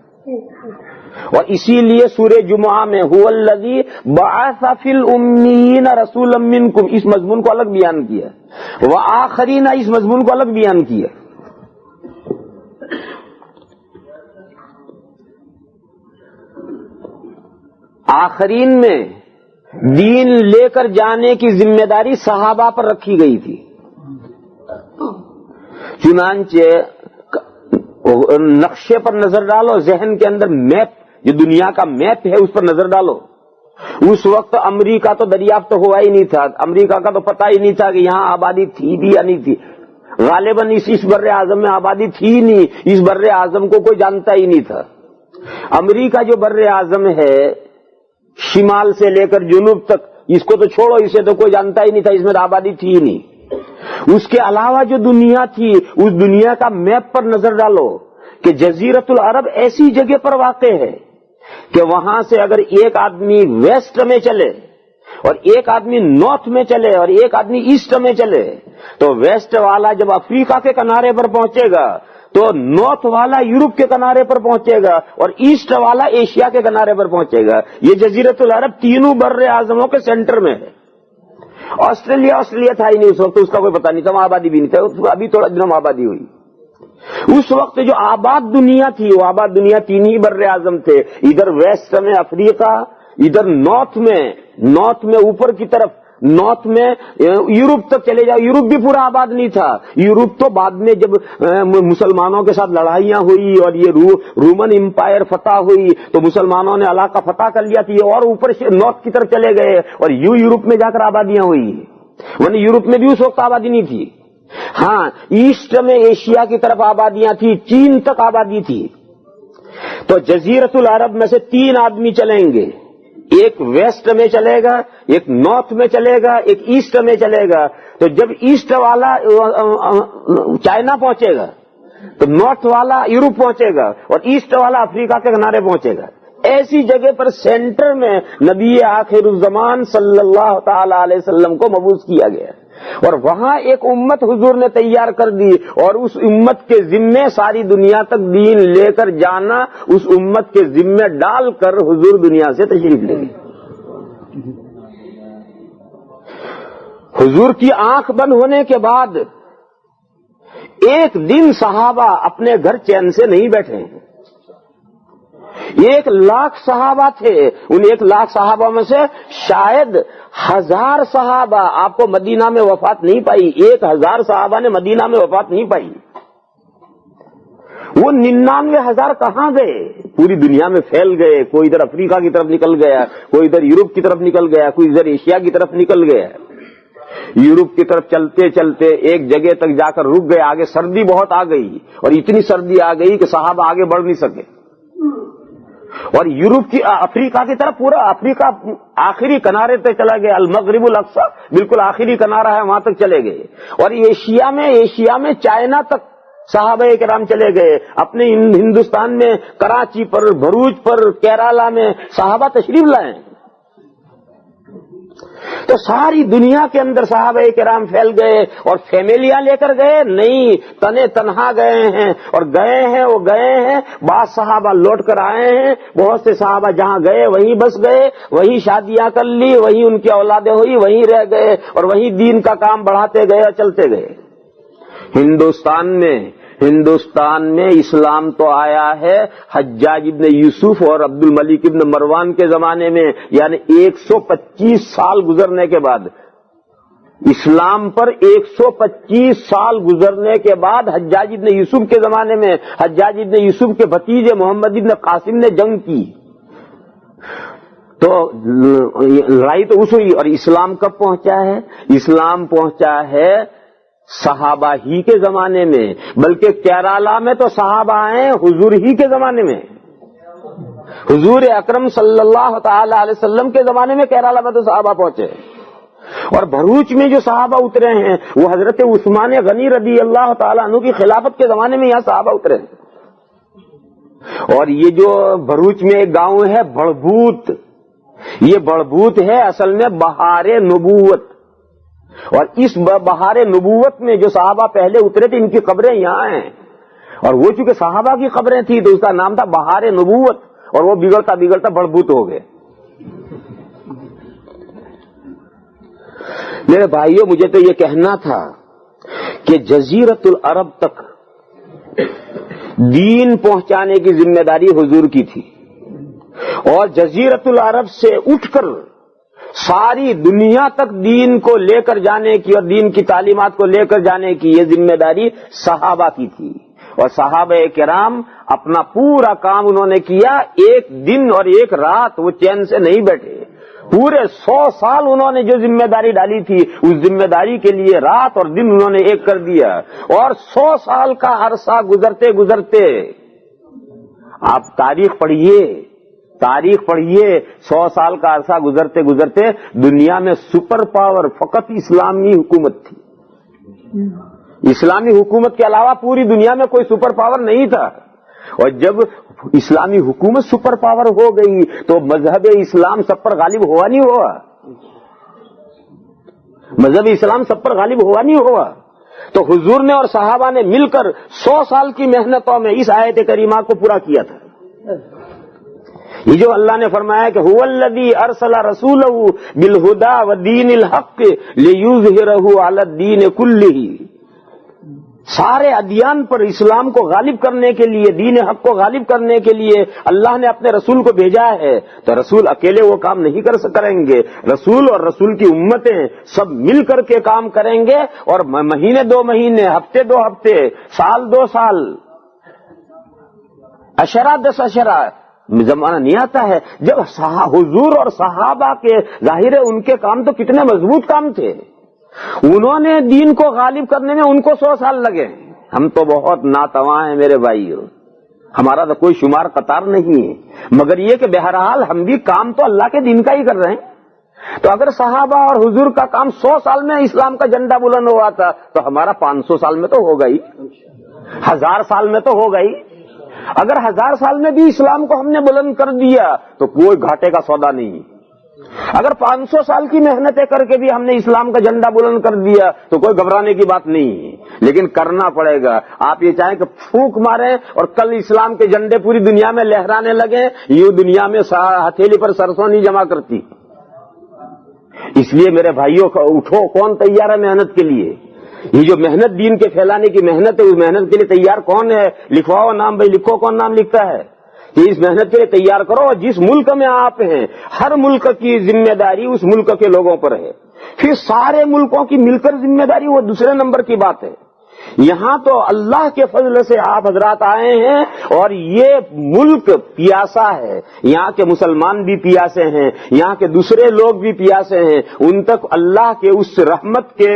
اور اسی لیے سورہ جمعہ میں هو الذی بعث فی الامیین رسولا منکم اس مضمون کو الگ بیان کیا, وآخرین اس مضمون کو الگ بیان کیا. آخرین میں دین لے کر جانے کی ذمہ داری صحابہ پر رکھی گئی تھی. چنانچہ نقشے پر نظر ڈالو, ذہن کے اندر میپ جو دنیا کا میپ ہے اس پر نظر ڈالو. اس وقت امریکہ تو دریافت ہوا ہی نہیں تھا, امریکہ کا تو پتہ ہی نہیں تھا کہ یہاں آبادی تھی بھی یا نہیں تھی. غالباً اس بر اعظم میں آبادی تھی نہیں, اس بر اعظم کو کوئی جانتا ہی نہیں تھا. امریکہ جو بر اعظم ہے شمال سے لے کر جنوب تک, اس کو تو چھوڑو, اسے تو کوئی جانتا ہی نہیں تھا, اس میں آبادی تھی ہی نہیں. اس کے علاوہ جو دنیا تھی اس دنیا کا میپ پر نظر ڈالو کہ جزیرۃ العرب ایسی جگہ پر واقع ہے کہ وہاں سے اگر ایک آدمی ویسٹ میں چلے اور ایک آدمی نارتھ میں چلے اور ایک آدمی ایسٹ میں چلے تو ویسٹ والا جب افریقہ کے کنارے پر پہنچے گا تو نارتھ والا یورپ کے کنارے پر پہنچے گا اور ایسٹ والا ایشیا کے کنارے پر پہنچے گا. یہ جزیرۃ العرب تینوں بر اعظموں کے سینٹر میں ہے. آسٹریلیا تھا ہی نہیں اس وقت, اس کا کوئی پتہ نہیں تھا, وہاں آبادی بھی نہیں تھا, ابھی تھوڑا دنوں میں آبادی ہوئی. اس وقت جو آباد دنیا تھی وہ آباد دنیا تین ہی بر اعظم تھے, ادھر ویسٹ میں افریقہ, ادھر نارتھ میں اوپر کی طرف نارتھ میں یورپ تک چلے جاؤ, یورپ بھی پورا آباد نہیں تھا. یورپ تو بعد میں جب مسلمانوں کے ساتھ لڑائیاں ہوئی اور یہ رومن امپائر فتح ہوئی تو مسلمانوں نے علاقہ فتح کر لیا تھی اور اوپر سے نارتھ کی طرف چلے گئے اور یورپ میں جا کر آبادیاں ہوئی. ورنہ یورپ میں بھی اس وقت آبادی نہیں تھی. ہاں ایسٹ میں ایشیا کی طرف آبادیاں تھی, چین تک آبادی تھی. تو جزیرۃ العرب میں سے 3 آدمی چلیں گے, ایک ویسٹ میں چلے گا، ایک نارتھ میں چلے گا، ایک ایسٹ میں چلے گا. تو جب ایسٹ والا چائنا پہنچے گا تو نارتھ والا یورپ پہنچے گا اور ایسٹ والا افریقہ کے کنارے پہنچے گا. ایسی جگہ پر سینٹر میں نبی آخر الزمان صلی اللہ تعالی علیہ وسلم کو مبعوث کیا گیا اور وہاں ایک امت حضور نے تیار کر دی اور اس امت کے ذمے ساری دنیا تک دین لے کر جانا اس امت کے ذمے ڈال کر حضور دنیا سے تشریف لے گئے. حضور کی آنکھ بند ہونے کے بعد ایک دن صحابہ اپنے گھر چین سے نہیں بیٹھے. 1,00,000 صحابہ تھے. ان 1,00,000 صحابہ میں سے شاید 1,000 صحابہ آپ کو مدینہ میں وفات نہیں پائی. 1,000 صحابہ نے مدینہ میں وفات نہیں پائی. وہ 99,000 کہاں گئے؟ پوری دنیا میں پھیل گئے. کوئی ادھر افریقہ کی طرف نکل گیا، کوئی ادھر یورپ کی طرف نکل گیا، کوئی ادھر ایشیا کی طرف نکل گیا. یورپ کی طرف چلتے چلتے ایک جگہ تک جا کر رک گئے. آگے سردی بہت آ گئی اور اتنی سردی آ گئی کہ صحابہ آگے بڑھ نہیں سکے. اور یورپ کی افریقہ کی طرف پورا افریقہ آخری کنارے تک چلا گیا. المغرب الاقصی بالکل آخری کنارہ ہے، وہاں تک چلے گئے. اور ایشیا میں چائنا تک صحابہ کرام چلے گئے. اپنے ہندوستان میں کراچی پر، بھروچ پر، کیرالا میں صحابہ تشریف لائے. تو ساری دنیا کے اندر صحابہ کرام پھیل گئے اور فیملیاں لے کر گئے نہیں، تنے تنہا گئے ہیں اور وہ گئے ہیں. بعض صحابہ لوٹ کر آئے ہیں. بہت سے صحابہ جہاں گئے وہیں بس گئے، وہیں شادیاں کر لی، وہیں ان کی اولادیں ہوئی، وہیں رہ گئے اور وہیں دین کا کام بڑھاتے گئے اور چلتے گئے. ہندوستان میں اسلام تو آیا ہے حجاج ابن یوسف اور عبد الملک ابن مروان کے زمانے میں، یعنی 125 سال گزرنے کے بعد. اسلام پر 125 سال گزرنے کے بعد حجاج ابن یوسف کے زمانے میں حجاج ابن یوسف کے بھتیجے محمد ابن قاسم نے جنگ کی. تو لڑائی تو اس ہوئی. اور اسلام کب پہنچا ہے؟ اسلام پہنچا ہے صحابہ ہی کے زمانے میں. بلکہ کیرالا میں تو صحابہ آئے حضور ہی کے زمانے میں. حضور اکرم صلی اللہ تعالی علیہ وسلم کے زمانے میں کیرالا میں تو صحابہ پہنچے. اور بھروچ میں جو صحابہ اترے ہیں وہ حضرت عثمان غنی رضی اللہ تعالیٰ عنہ کی خلافت کے زمانے میں یہاں صحابہ اترے ہیں. اور یہ جو بھروچ میں ایک گاؤں ہے بڑبوت، یہ بڑبوت ہے اصل میں بہار نبوت. اور اس بہار نبوت میں جو صحابہ پہلے اترے تھے ان کی قبریں یہاں ہیں. اور وہ چونکہ صحابہ کی قبریں تھی تو اس کا نام تھا بہار نبوت. اور وہ بگڑتا بگڑتا بڑبوت ہو گئے. میرے بھائیوں، مجھے تو یہ کہنا تھا کہ جزیرت العرب تک دین پہنچانے کی ذمہ داری حضور کی تھی اور جزیرت العرب سے اٹھ کر ساری دنیا تک دین کو لے کر جانے کی اور دین کی تعلیمات کو لے کر جانے کی یہ ذمہ داری صحابہ کی تھی. اور صحابہ کرام اپنا پورا کام انہوں نے کیا. ایک دن اور ایک رات وہ چین سے نہیں بیٹھے. پورے 100 سال انہوں نے جو ذمہ داری ڈالی تھی اس ذمہ داری کے لیے رات اور دن انہوں نے ایک کر دیا. اور 100 سال کا عرصہ گزرتے گزرتے آپ تاریخ پڑھیے 100 سال کا عرصہ گزرتے گزرتے دنیا میں سپر پاور فقط اسلامی حکومت تھی. اسلامی حکومت کے علاوہ پوری دنیا میں کوئی سپر پاور نہیں تھا. اور جب اسلامی حکومت سپر پاور ہو گئی تو مذہب اسلام سب پر غالب ہوا نہیں ہوا. مذہب اسلام سب پر غالب ہوا نہیں ہوا. تو حضور نے اور صحابہ نے مل کر 100 سال کی محنتوں میں اس آیت کریمہ کو پورا کیا تھا. یہ جو اللہ نے فرمایا کہ هو الذی ارسل رسولہ بالہدی ودین الحق لیظہرہ علی الدین کلہ. سارے ادیان پر اسلام کو غالب کرنے کے لیے، دین حق کو غالب کرنے کے لیے اللہ نے اپنے رسول کو بھیجا ہے. تو رسول اکیلے وہ کام نہیں کریں گے. رسول اور رسول کی امتیں سب مل کر کے کام کریں گے. اور مہینے 2 مہینے، ہفتے 2 ہفتے، سال 2 سال، اشرا 10 اشرا زمانہ نہیں آتا ہے جب حضور اور صحابہ کے ظاہر ان کے کام تو کتنے مضبوط کام تھے. انہوں نے دین کو غالب کرنے میں ان کو 100 سال لگے. ہم تو بہت ناتواں ہیں میرے بھائیوں. ہمارا تو کوئی شمار قطار نہیں ہے، مگر یہ کہ بہرحال ہم بھی کام تو اللہ کے دین کا ہی کر رہے ہیں۔ تو اگر صحابہ اور حضور کا کام 100 سال میں اسلام کا جھنڈا بلند ہوا تھا تو ہمارا 500 سال میں تو ہوگا ہی، 1000 سال میں تو ہوگا ہی۔ اگر 1000 سال میں بھی اسلام کو ہم نے بلند کر دیا تو کوئی گھاٹے کا سودا نہیں۔ اگر 500 سال کی محنتیں کر کے بھی ہم نے اسلام کا جھنڈا بلند کر دیا تو کوئی گھبرانے کی بات نہیں ہے، لیکن کرنا پڑے گا۔ آپ یہ چاہیں کہ پھونک ماریں اور کل اسلام کے جھنڈے پوری دنیا میں لہرانے لگیں، یوں دنیا میں ہتھیلی پر سرسوں نہیں جمع کرتی۔ اس لیے میرے بھائیوں اٹھو، کون تیار ہے محنت کے لیے؟ یہ جو محنت دین کے پھیلانے کی محنت ہے، اس محنت کے لیے تیار کون ہے؟ لکھواؤ نام بھائی، لکھو کون نام لکھتا ہے کہ اس محنت کے لیے تیار کرو۔ جس ملک میں آپ ہیں ہر ملک کی ذمہ داری اس ملک کے لوگوں پر ہے، پھر سارے ملکوں کی مل کر ذمہ داری وہ دوسرے نمبر کی بات ہے۔ یہاں تو اللہ کے فضل سے آپ حضرات آئے ہیں اور یہ ملک پیاسا ہے، یہاں کے مسلمان بھی پیاسے ہیں، یہاں کے دوسرے لوگ بھی پیاسے ہیں، ان تک اللہ کے اس رحمت کے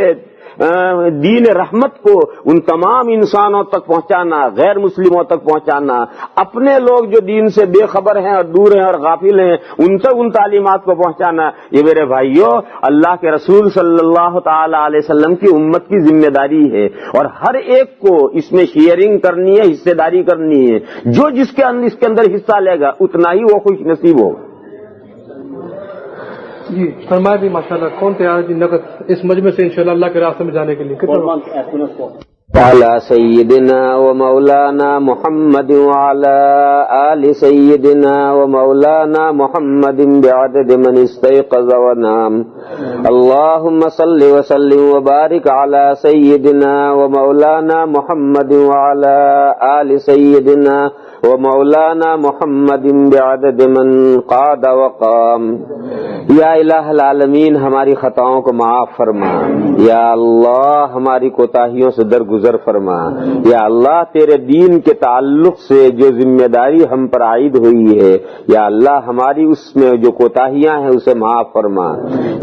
دین رحمت کو ان تمام انسانوں تک پہنچانا، غیر مسلموں تک پہنچانا، اپنے لوگ جو دین سے بے خبر ہیں اور دور ہیں اور غافل ہیں ان تک ان تعلیمات کو پہنچانا، یہ میرے بھائیوں اللہ کے رسول صلی اللہ تعالی علیہ وسلم کی امت کی ذمہ داری ہے، اور ہر ایک کو اس میں شیئرنگ کرنی ہے، حصے داری کرنی ہے۔ جو اس کے اندر حصہ لے گا اتنا ہی وہ خوش نصیب ہوگا۔
جی فرمائے بھی ماشاءاللہ، کون تیار جی نقد اس مجمع سے انشاءاللہ اللہ کے راستے میں جانے کے لیے؟
على سيدنا ومولانا محمد وعلى آل سيدنا ومولانا محمد بعدد من استيقظ ونام اللهم صل وسلم وبارك على سيدنا ومولانا محمد وعلى آل سيدنا ومولانا محمد بعدد من قاد وقام۔ یا الہ العالمین ہماری خطاؤں کو معاف فرما، یا اللہ ہماری کوتاہیوں سے درگزر فرما، یا اللہ تیرے دین کے تعلق سے جو ذمہ داری ہم پر عائد ہوئی ہے یا اللہ ہماری اس میں جو کوتاہیاں ہیں اسے معاف فرما،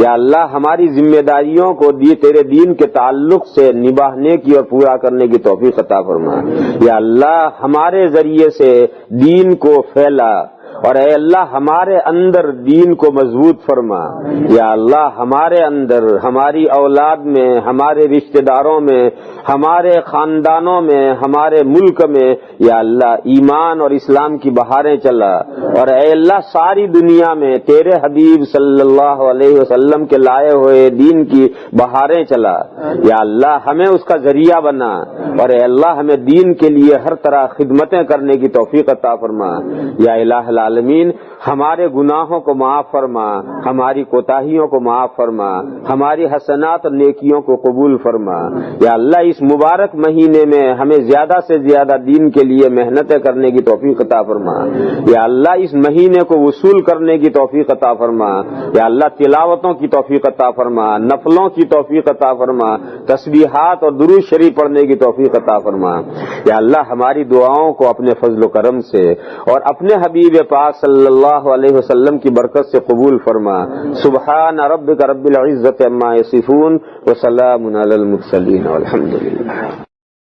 یا اللہ ہماری ذمہ داریوں کو تیرے دین کے تعلق سے نبھانے کی اور پورا کرنے کی توفیق عطا فرما، یا اللہ ہمارے ذریعے سے دین کو پھیلا، اور اے اللہ ہمارے اندر دین کو مضبوط فرما، یا اللہ ہمارے اندر، ہماری اولاد میں، ہمارے رشتہ داروں میں، ہمارے خاندانوں میں، ہمارے ملک میں یا اللہ ایمان اور اسلام کی بہاریں چلا، اور اے اللہ ساری دنیا میں تیرے حبیب صلی اللہ علیہ وسلم کے لائے ہوئے دین کی بہاریں چلا، یا اللہ ہمیں اس کا ذریعہ بنا، اور اے اللہ ہمیں دین کے لیے ہر طرح خدمتیں کرنے کی توفیق عطا فرما، یا الہ العالمین ہمارے گناہوں کو معاف فرما، ہماری کوتاہیوں کو معاف فرما، ہماری حسنات اور نیکیوں کو قبول فرما، یا اللہ اس مبارک مہینے میں ہمیں زیادہ سے زیادہ دین کے لیے محنتیں کرنے کی توفیق عطا فرما، یا اللہ اس مہینے کو وصول کرنے کی توفیق عطا فرما، یا اللہ تلاوتوں کی توفیق عطا فرما، نفلوں کی توفیق عطا فرما، تسبیحات اور درود شریف پڑھنے کی توفیق عطا فرما، یا اللہ ہماری دعاؤں کو اپنے فضل و کرم سے اور اپنے حبیب پاک صلی اللہ علیہ وسلم کی برکت سے قبول فرما۔ سبحان ربک رب العزت عما یصفون وسلام علی المرسلین والحمد للہ۔